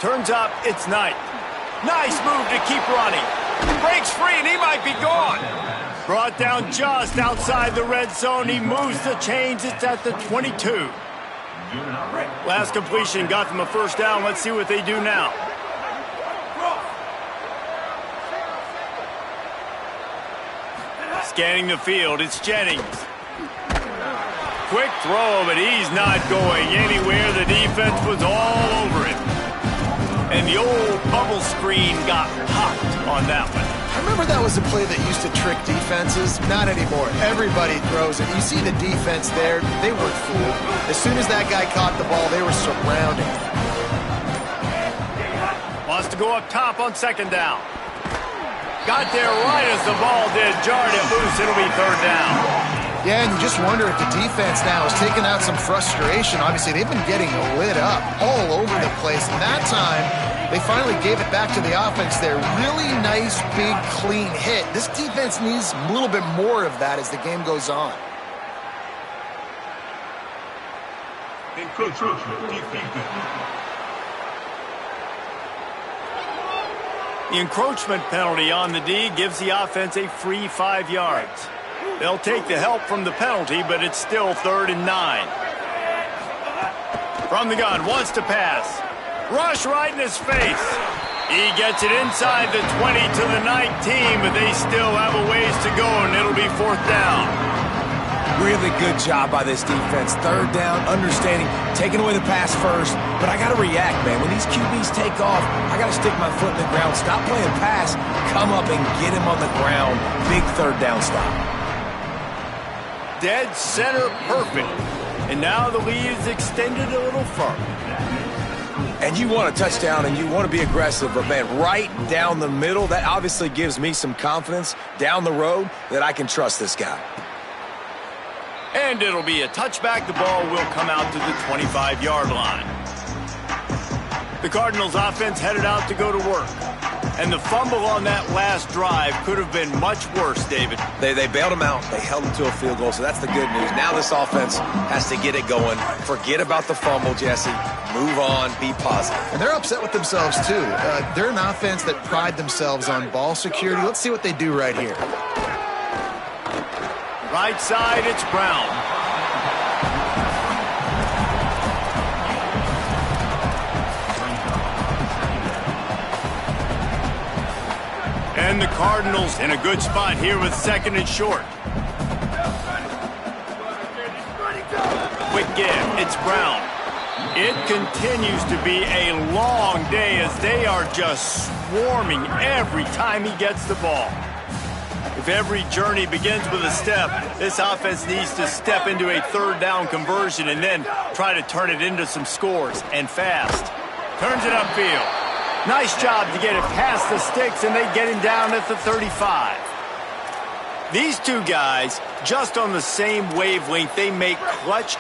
Turns up, it's Knight. Nice move to keep running. Breaks free and he might be gone. Brought down just outside the red zone. He moves the chains. It's at the 22. Last completion got them a first down. Let's see what they do now. Scanning the field, it's Jennings. Quick throw, but he's not going anywhere. The defense was all over him. And the old bubble screen got popped on that one. I remember that was a play that used to trick defenses. Not anymore. Everybody throws it. You see the defense there. They weren't fooled. As soon as that guy caught the ball, they were surrounding him. Wants to go up top on second down. Got there right as the ball did. Jarred it loose. It'll be third down. Yeah, and you just wonder if the defense now is taking out some frustration. Obviously, they've been getting lit up all over the place. And that time, they finally gave it back to the offense there. Really nice, big, clean hit. This defense needs a little bit more of that as the game goes on. The encroachment penalty on the D gives the offense a free 5 yards. They'll take the help from the penalty, but it's still 3rd and 9. From the gun, wants to pass. Rush right in his face. He gets it inside the 20 to the 19, but they still have a ways to go, and it'll be 4th down. Really good job by this defense. 3rd down, understanding, taking away the pass first. But I got to react, man. When these QBs take off, I got to stick my foot in the ground. Stop playing pass. Come up and get him on the ground. Big 3rd down stop. Dead center perfect. And now the lead is extended a little further. And you want a touchdown and you want to be aggressive, but man, right down the middle, that obviously gives me some confidence down the road that I can trust this guy. And it'll be a touchback. The ball will come out to the 25-yard line. The Cardinals offense headed out to go to work. And the fumble on that last drive could have been much worse, David. They bailed him out. They held him to a field goal, so that's the good news. Now this offense has to get it going. Forget about the fumble, Jesse. Move on. Be positive. And they're upset with themselves, too. They're an offense that pride themselves on ball security. Let's see what they do right here. Right side, it's Brown. And the Cardinals in a good spot here with 2nd and short. again. It's Brown. It continues to be a long day as they are just swarming every time he gets the ball. If every journey begins with a step, this offense needs to step into a third down conversion and then try to turn it into some scores, and fast. Turns it upfield. Nice job to get it past the sticks, and they get him down at the 35. These two guys, just on the same wavelength, they make clutch.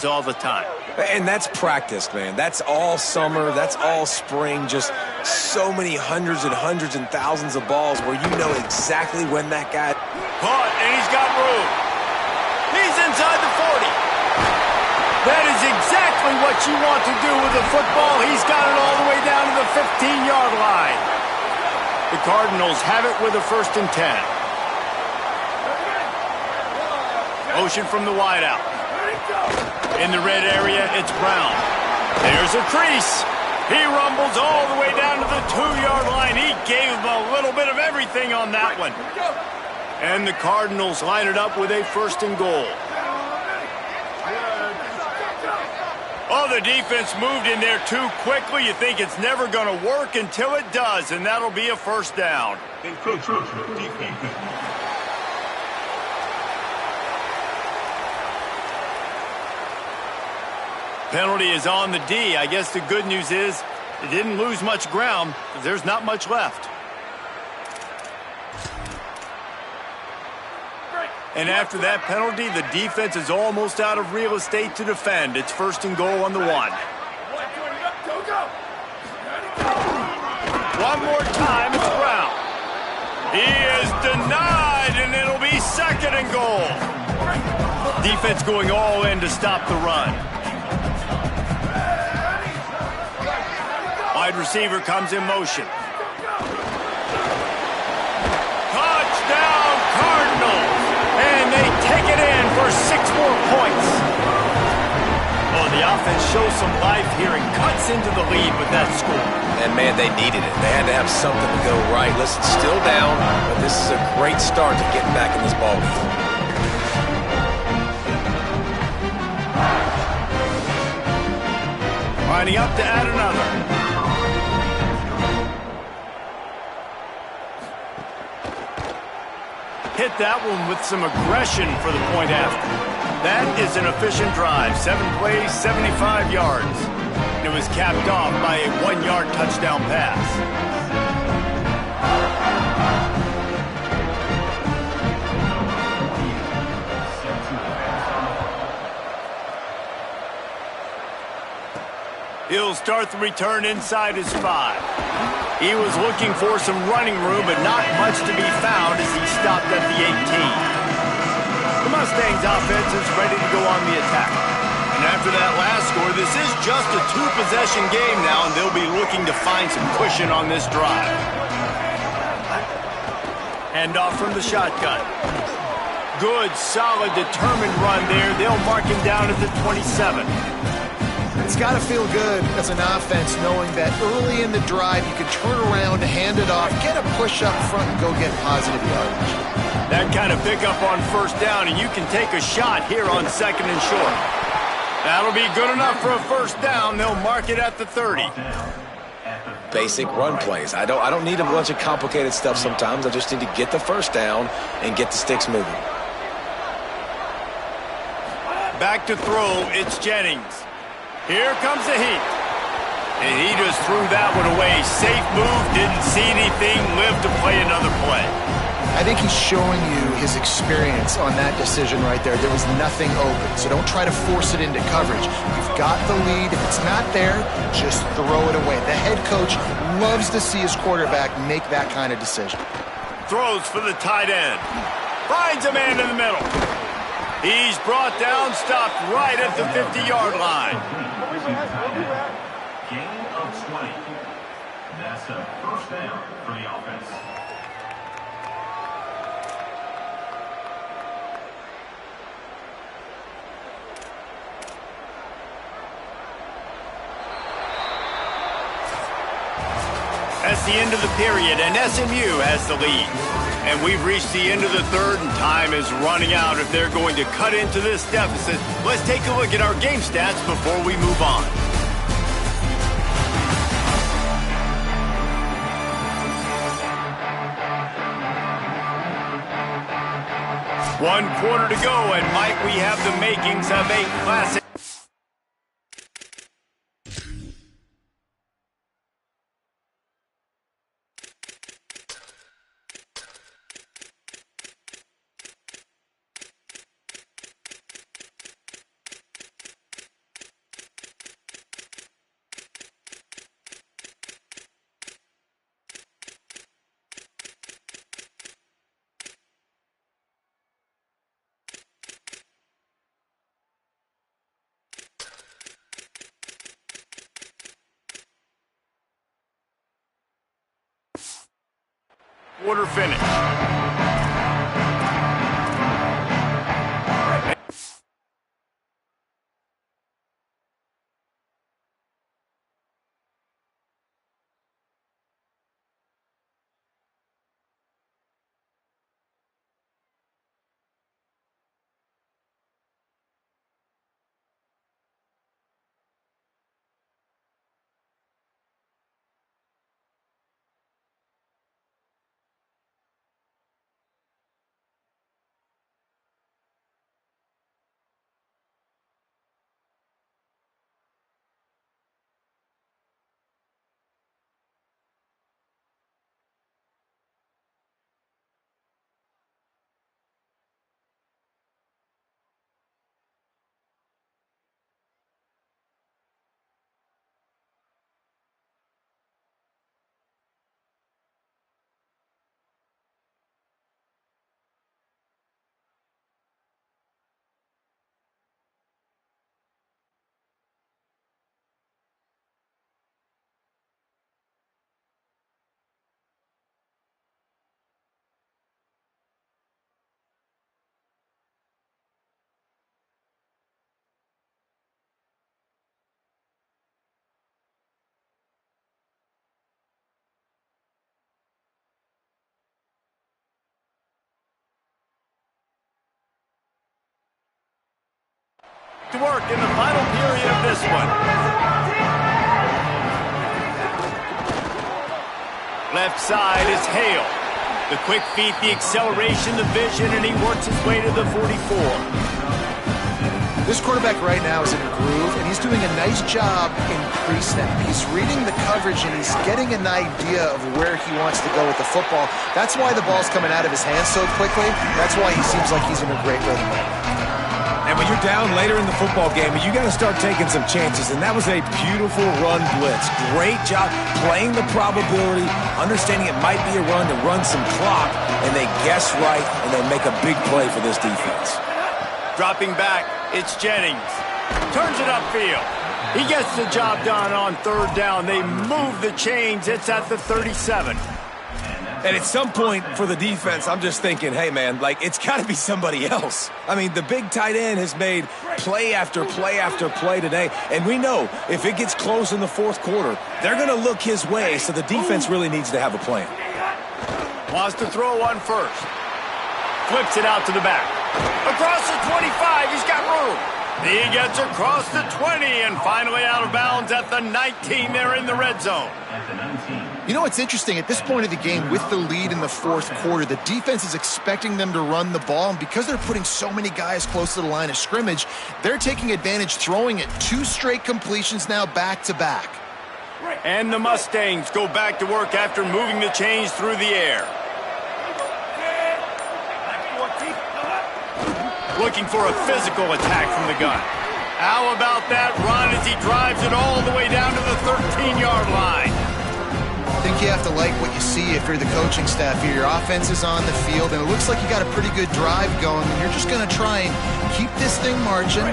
All the time. And that's practice, man. That's all summer. That's all spring. Just so many hundreds and hundreds and thousands of balls where you know exactly when that guy... Caught, and he's got room. He's inside the 40. That is exactly what you want to do with the football. He's got it all the way down to the 15-yard line. The Cardinals have it with a 1st and 10. Motion from the wideout. In the red area, it's Brown. There's a crease. He rumbles all the way down to the 2-yard line. He gave him a little bit of everything on that one. And the Cardinals line it up with a 1st and goal. Oh, the defense moved in there too quickly. You think it's never going to work until it does, and that'll be a 1st down. Penalty is on the D. I guess the good news is it didn't lose much ground. There's not much left. And after that penalty, the defense is almost out of real estate to defend. It's 1st and goal on the 1. One more time, it's Brown. He is denied, and it'll be 2nd and goal. Defense going all in to stop the run. Wide receiver comes in motion. Touchdown, Cardinals! And they take it in for 6 more points. Oh, the offense shows some life here and cuts into the lead with that score. And, man, they needed it. They had to have something to go right. Listen, still down, but this is a great start to getting back in this ballgame. Lining up to add another. Hit that one with some aggression for the point after. That is an efficient drive. 7 plays, 75 yards. It was capped off by a 1-yard touchdown pass. He'll start the return inside his 5. He was looking for some running room, but not much to be found as he stopped at the 18. The Mustangs offense is ready to go on the attack. And after that last score, this is just a 2-possession game now, and they'll be looking to find some cushion on this drive. Handoff from the shotgun. Good, solid, determined run there. They'll mark him down at the 27. It's got to feel good as an offense knowing that early in the drive you can turn around, hand it off, get a push up front, and go get positive yardage. That kind of pickup on 1st down, and you can take a shot here on 2nd and short. That'll be good enough for a 1st down. They'll mark it at the 30. Basic run plays. I don't need a bunch of complicated stuff sometimes. I just need to get the 1st down and get the sticks moving. Back to throw, it's Jennings. Here comes the heat. And he just threw that one away. Safe move, didn't see anything, lived to play another play. I think he's showing you his experience on that decision right there. There was nothing open, so don't try to force it into coverage. You've got the lead. If it's not there, just throw it away. The head coach loves to see his quarterback make that kind of decision. Throws for the tight end. Finds a man in the middle. He's brought down, stopped right at the 50-yard line. That's a first down for the offense. That's the end of the period, and SMU has the lead. And we've reached the end of the third, and time is running out if they're going to cut into this deficit. Let's take a look at our game stats before we move on. One quarter to go, and might we have the makings of a classic. Quarter finish. To work in the final period of this one. Left side is Hale. The quick feet, the acceleration, the vision, and he works his way to the 44. This quarterback right now is in a groove, and he's doing a nice job in pre-snap. He's reading the coverage, and he's getting an idea of where he wants to go with the football. That's why the ball's coming out of his hands so quickly. That's why he seems like he's in a great rhythm right now. And when you're down later in the football game, you got to start taking some chances. And that was a beautiful run blitz. Great job playing the probability, understanding it might be a run to run some clock, and they guess right, and they make a big play for this defense. Dropping back, it's Jennings. Turns it upfield. He gets the job done on third down. They move the chains. It's at the 37. And at some point for the defense, I'm just thinking, hey, man, like, it's got to be somebody else. I mean, the big tight end has made play after play after play today. And we know if it gets close in the fourth quarter, they're going to look his way, so the defense really needs to have a plan. Wants to throw one first. Flips it out to the back. Across the 25, he's got room. He gets across the 20 and finally out of bounds at the 19. They're in the red zone. You know what's interesting? At this point of the game, with the lead in the fourth quarter, the defense is expecting them to run the ball. And because they're putting so many guys close to the line of scrimmage, they're taking advantage, throwing it 2 straight completions now back-to-back. And the Mustangs go back to work after moving the chains through the air. Looking for a physical attack from the gun. How about that run as he drives it all the way down to the 13-yard line? I think you have to like what you see if you're the coaching staff here. Your offense is on the field, and it looks like you got a pretty good drive going. And you're just going to try and keep this thing marching,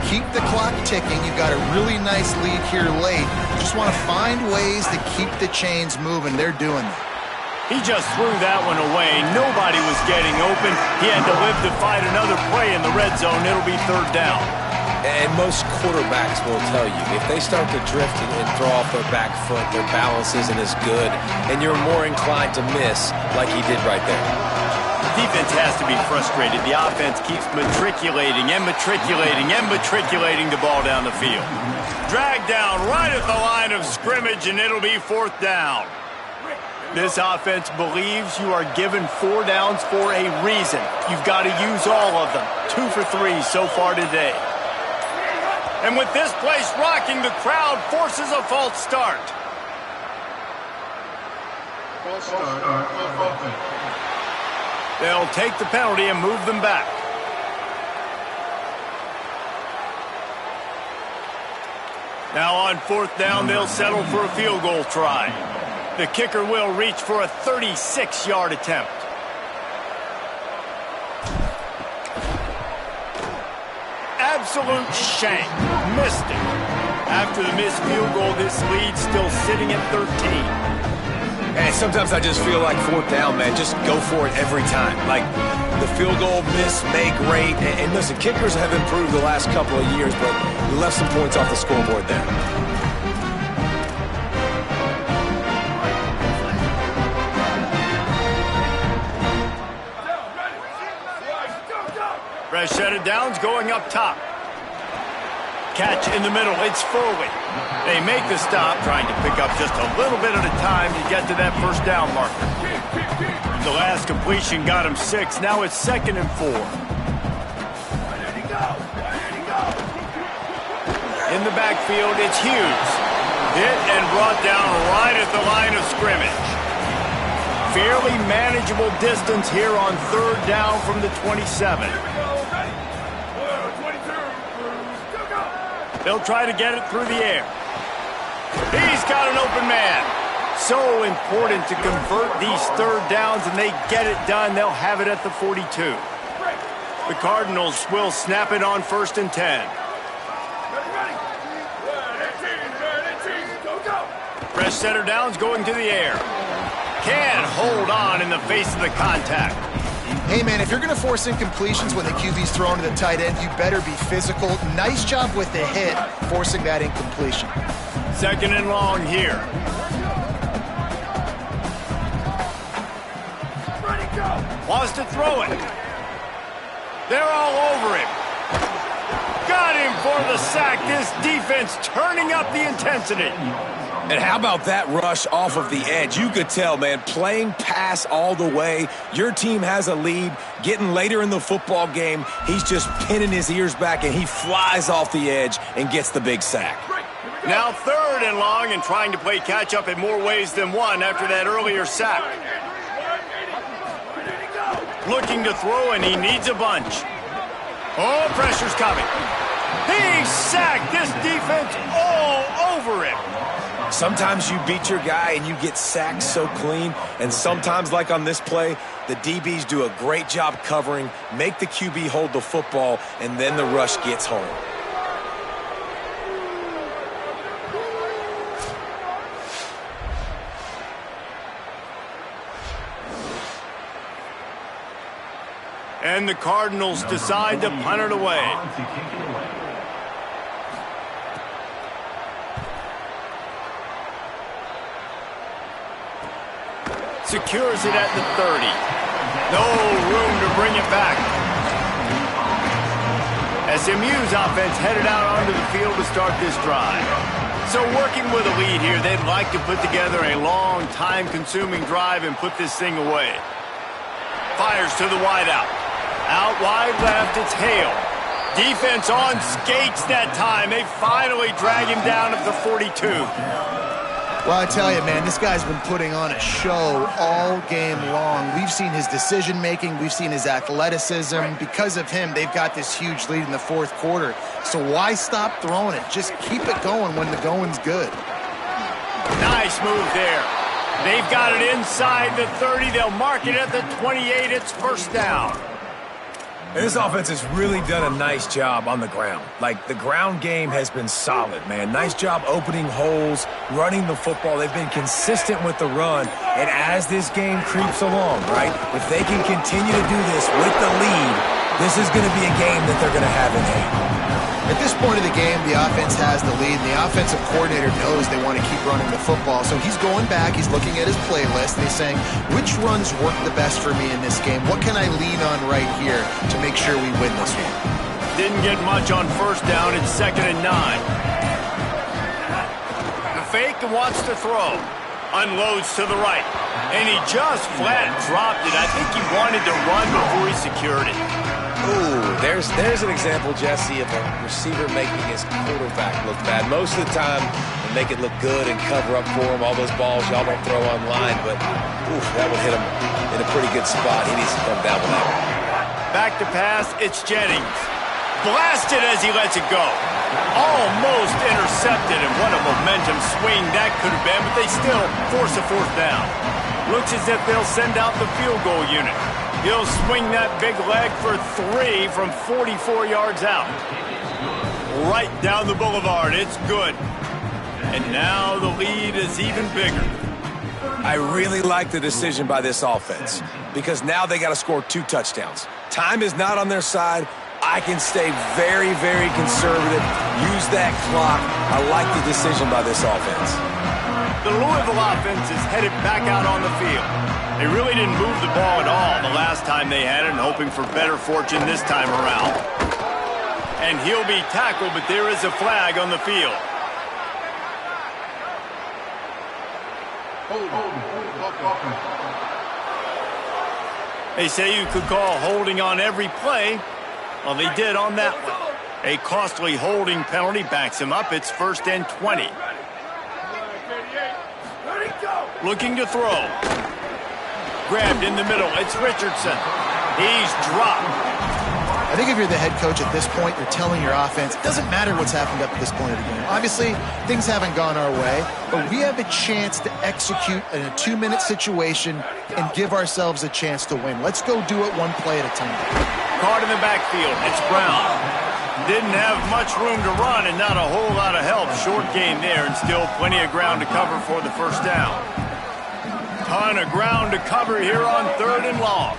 keep the clock ticking. You've got a really nice lead here late. You just want to find ways to keep the chains moving. They're doing that. He just threw that one away. Nobody was getting open. He had to live to fight another play in the red zone. It'll be third down. And most quarterbacks will tell you, if they start to drift and throw off their back foot, their balance isn't as good, and you're more inclined to miss like he did right there. The defense has to be frustrated. The offense keeps matriculating and matriculating and matriculating the ball down the field. Dragged down right at the line of scrimmage, and it'll be fourth down. This offense believes you are given 4 downs for a reason. You've got to use all of them. 2 for 3 so far today. And with this place rocking, the crowd forces a false start. They'll take the penalty and move them back. Now on fourth down, they'll settle for a field goal try. The kicker will reach for a 36-yard attempt. Absolute shank. Missed it. After the missed field goal, this lead's still sitting at 13. And sometimes I just feel like fourth down, man. Just go for it every time. Like the field goal miss, make great. And listen, kickers have improved the last couple of years, but we left some points off the scoreboard there. Fresh set of downs going up top. Catch in the middle. It's Foley. They make the stop, trying to pick up just a little bit at a time to get to that first down marker. The last completion got him 6. Now it's 2nd and 4. In the backfield, it's Hughes. Hit and brought down right at the line of scrimmage. Fairly manageable distance here on third down from the 27. They'll try to get it through the air. He's got an open man. So important to convert these third downs, and they get it done. They'll have it at the 42. The Cardinals will snap it on 1st and 10. Fresh setter downs going to the air. Can't hold on in the face of the contact. Hey, man, if you're going to force incompletions when the QB's thrown to the tight end, you better be physical. Nice job with the hit, forcing that incompletion. 2nd and long here. Wants to throw it. They're all over him. Got him for the sack. This defense turning up the intensity. And how about that rush off of the edge? You could tell, man, playing pass all the way. Your team has a lead. Getting later in the football game, he's just pinning his ears back, and he flies off the edge and gets the big sack. Now 3rd and long, and trying to play catch-up in more ways than one after that earlier sack. Looking to throw, and he needs a bunch. Oh, pressure's coming. He's sacked. This defense all over him. Sometimes you beat your guy and you get sacked so clean, and sometimes, like on this play, the DBs do a great job covering, make the QB hold the football, and then the rush gets home. And the Cardinals decide to punt it away. Secures it at the 30. No room to bring it back. SMU's offense headed out onto the field to start this drive. So working with a lead here, they'd like to put together a long, time-consuming drive and put this thing away. Fires to the wideout. Out wide left, it's Hale. Defense on skates that time. They finally drag him down at the 42. Well, I tell you, man, this guy's been putting on a show all game long. We've seen his decision-making. We've seen his athleticism. Because of him, they've got this huge lead in the 4th quarter. So why stop throwing it? Just keep it going when the going's good. Nice move there. They've got it inside the 30. They'll mark it at the 28. It's first down. And this offense has really done a nice job on the ground. Like, the ground game has been solid, man. Nice job opening holes, running the football. They've been consistent with the run. And as this game creeps along, right, if they can continue to do this with the lead, this is going to be a game that they're going to have in hand. At this point of the game, the offense has the lead, and the offensive coordinator knows they want to keep running the football. So he's going back, he's looking at his playlist, and he's saying, which runs work the best for me in this game? What can I lean on right here to make sure we win this one? Didn't get much on first down. It's 2nd and 9. The fake and wants to throw. Unloads to the right. And he just flat dropped it. I think he wanted to run before he secured it. Ooh, there's an example, Jesse, of a receiver making his quarterback look bad. Most of the time, they make it look good and cover up for him. All those balls y'all don't throw online, but oof, that would hit him in a pretty good spot. He needs to come down with that one. Back to pass, it's Jennings. Blasted as he lets it go. Almost intercepted, and what a momentum swing that could have been, but they still force a fourth down. Looks as if they'll send out the field goal unit. He'll swing that big leg for 3 from 44 yards out. Right down the boulevard. It's good. And now the lead is even bigger. I really like the decision by this offense because now they got to score 2 touchdowns. Time is not on their side. I can stay very, very conservative. Use that clock. I like the decision by this offense. The Louisville offense is headed back out on the field. They really didn't move the ball at all the last time they had it, and hoping for better fortune this time around. And he'll be tackled, but there is a flag on the field. They say you could call holding on every play. Well, they did on that one. A costly holding penalty backs him up. It's 1st and 20. Looking to throw. Grabbed in the middle. It's Richardson. He's dropped. I think if you're the head coach at this point, you're telling your offense, it doesn't matter what's happened up to this point of the game. Obviously, things haven't gone our way, but we have a chance to execute in a 2-minute situation and give ourselves a chance to win. Let's go do it one play at a time. Caught in the backfield. It's Brown. Didn't have much room to run and not a whole lot of help. Short game there and still plenty of ground to cover for the first down. Ton of ground to cover here on 3rd and long.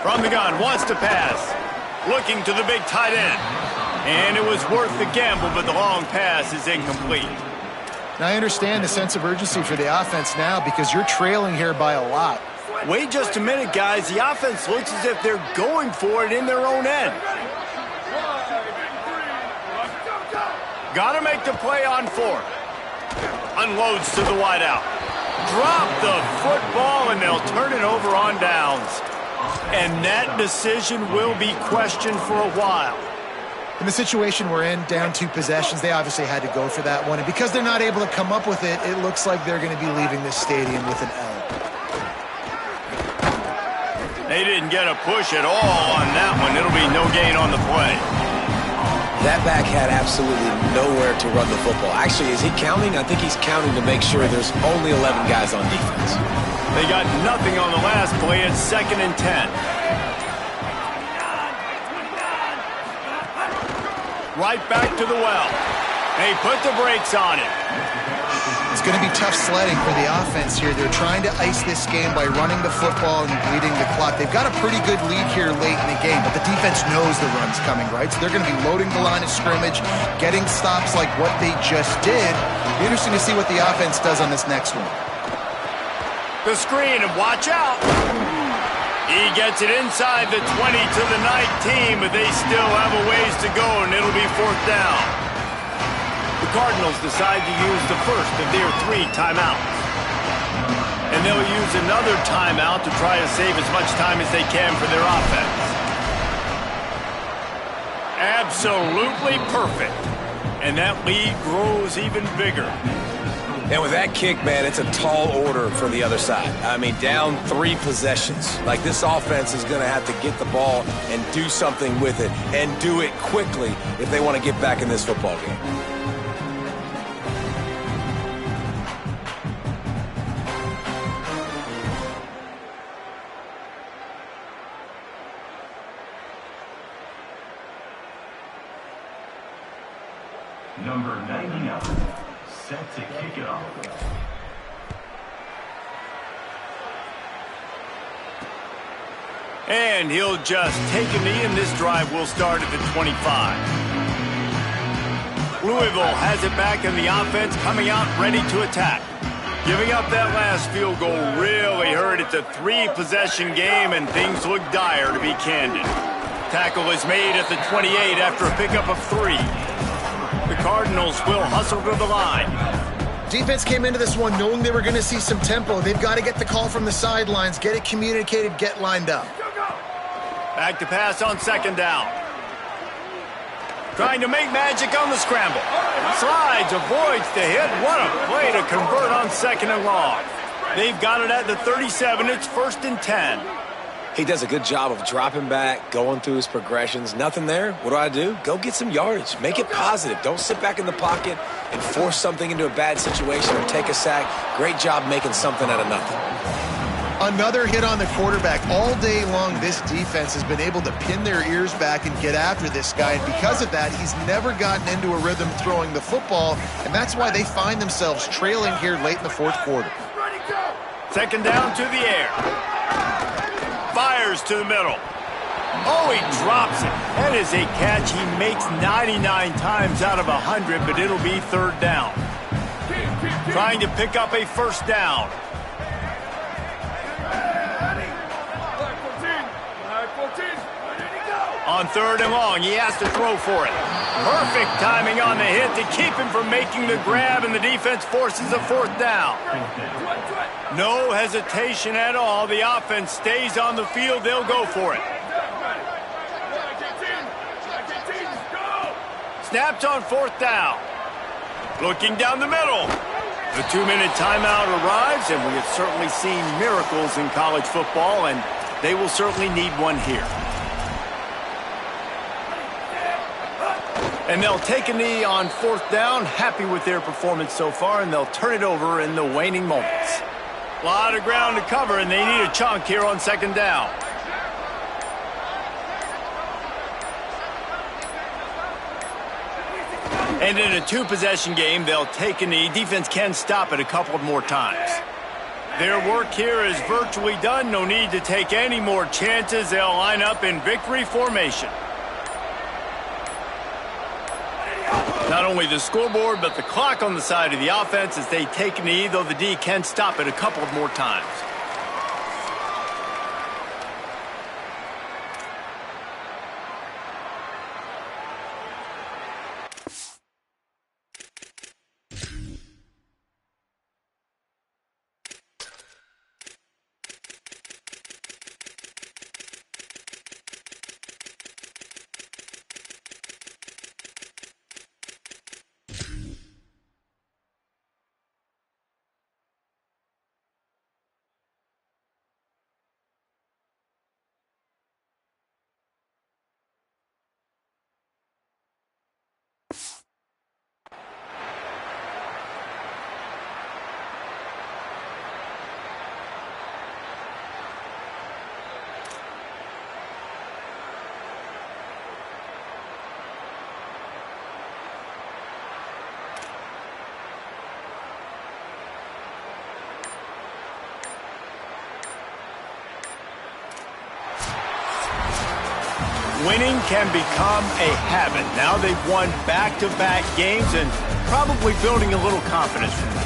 From the gun, wants to pass. Looking to the big tight end. And it was worth the gamble, but the long pass is incomplete. Now, I understand the sense of urgency for the offense now because you're trailing here by a lot. Wait just a minute, guys. The offense looks as if they're going for it in their own end. Got to make the play on 4th. Unloads to the wideout. Drop the football, and they'll turn it over on downs. And that decision will be questioned for a while. In the situation we're in, down 2 possessions, they obviously had to go for that one. And because they're not able to come up with it, it looks like they're going to be leaving this stadium with an L. They didn't get a push at all on that one. It'll be no gain on the play. That back had absolutely nowhere to run the football. Actually, is he counting? I think he's counting to make sure there's only 11 guys on defense. They got nothing on the last play. It's 2nd and 10. Right back to the well. They put the brakes on it. It's going to be tough sledding for the offense here. They're trying to ice this game by running the football and bleeding the clock. They've got a pretty good lead here late in the game, but the defense knows the run's coming, right? So they're going to be loading the line of scrimmage, getting stops like what they just did. It'll be interesting to see what the offense does on this next one. The screen, and watch out. He gets it inside the 20 to the 19, but they still have a ways to go, and it'll be 4th down. The Cardinals decide to use the first of their 3 timeouts. And they'll use another timeout to try to save as much time as they can for their offense. Absolutely perfect. And that lead grows even bigger. And with that kick, man, it's a tall order for the other side. I mean, down 3 possessions. Like, this offense is going to have to get the ball and do something with it, and do it quickly if they want to get back in this football game. Number 99, set to kick it off. And he'll just take a knee, and this drive will start at the 25. Louisville has it back, and the offense coming out ready to attack. Giving up that last field goal really hurt. It's a 3-possession game, and things look dire, to be candid. Tackle is made at the 28 after a pickup of 3. The Cardinals will hustle to the line. Defense came into this one knowing they were going to see some tempo. They've got to get the call from the sidelines, get it communicated, get lined up. Back to pass on second down. Trying to make magic on the scramble. Slides, avoids the hit. What a play to convert on second and long. They've got it at the 37. It's 1st and 10. He does a good job of dropping back, going through his progressions. Nothing there. What do? Go get some yardage. Make it positive. Don't sit back in the pocket and force something into a bad situation or take a sack. Great job making something out of nothing. Another hit on the quarterback. All day long, this defense has been able to pin their ears back and get after this guy. And because of that, he's never gotten into a rhythm throwing the football. And that's why they find themselves trailing here late in the 4th quarter. Second down to the air. Fires to the middle. Oh, he drops it. That is a catch he makes 99 times out of 100, but it'll be 3rd down. Trying to pick up a 1st down. On 3rd and long, he has to throw for it. Perfect timing on the hit to keep him from making the grab, and the defense forces a 4th down. No hesitation at all. The offense stays on the field. They'll go for it. Snapped on 4th down. Looking down the middle. The 2-minute timeout arrives, and we have certainly seen miracles in college football, and they will certainly need one here. And they'll take a knee on 4th down, happy with their performance so far, and they'll turn it over in the waning moments. A lot of ground to cover, and they need a chunk here on 2nd down. And in a 2-possession game, they'll take a knee. Defense can stop it a couple more times. Their work here is virtually done. No need to take any more chances. They'll line up in victory formation. Not only the scoreboard, but the clock on the side of the offense as they take a knee, though the D can stop it a couple of more times. Winning can become a habit. Now they've won back-to-back games and probably building a little confidence from that.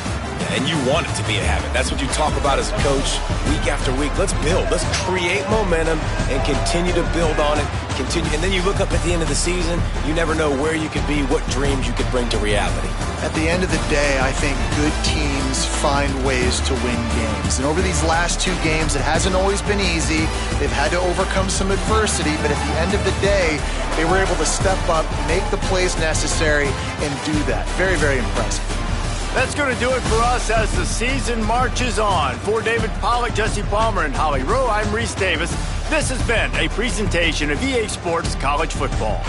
And you want it to be a habit. That's what you talk about as a coach week after week. Let's build. Let's create momentum and continue to build on it. And then you look up at the end of the season, you never know where you could be, what dreams you could bring to reality. At the end of the day, I think good teams find ways to win games. And over these last 2 games, it hasn't always been easy. They've had to overcome some adversity, but at the end of the day, they were able to step up, make the plays necessary, and do that. Very, very impressive. That's going to do it for us as the season marches on. For David Pollack, Jesse Palmer, and Holly Rowe, I'm Reese Davis. This has been a presentation of EA Sports College Football.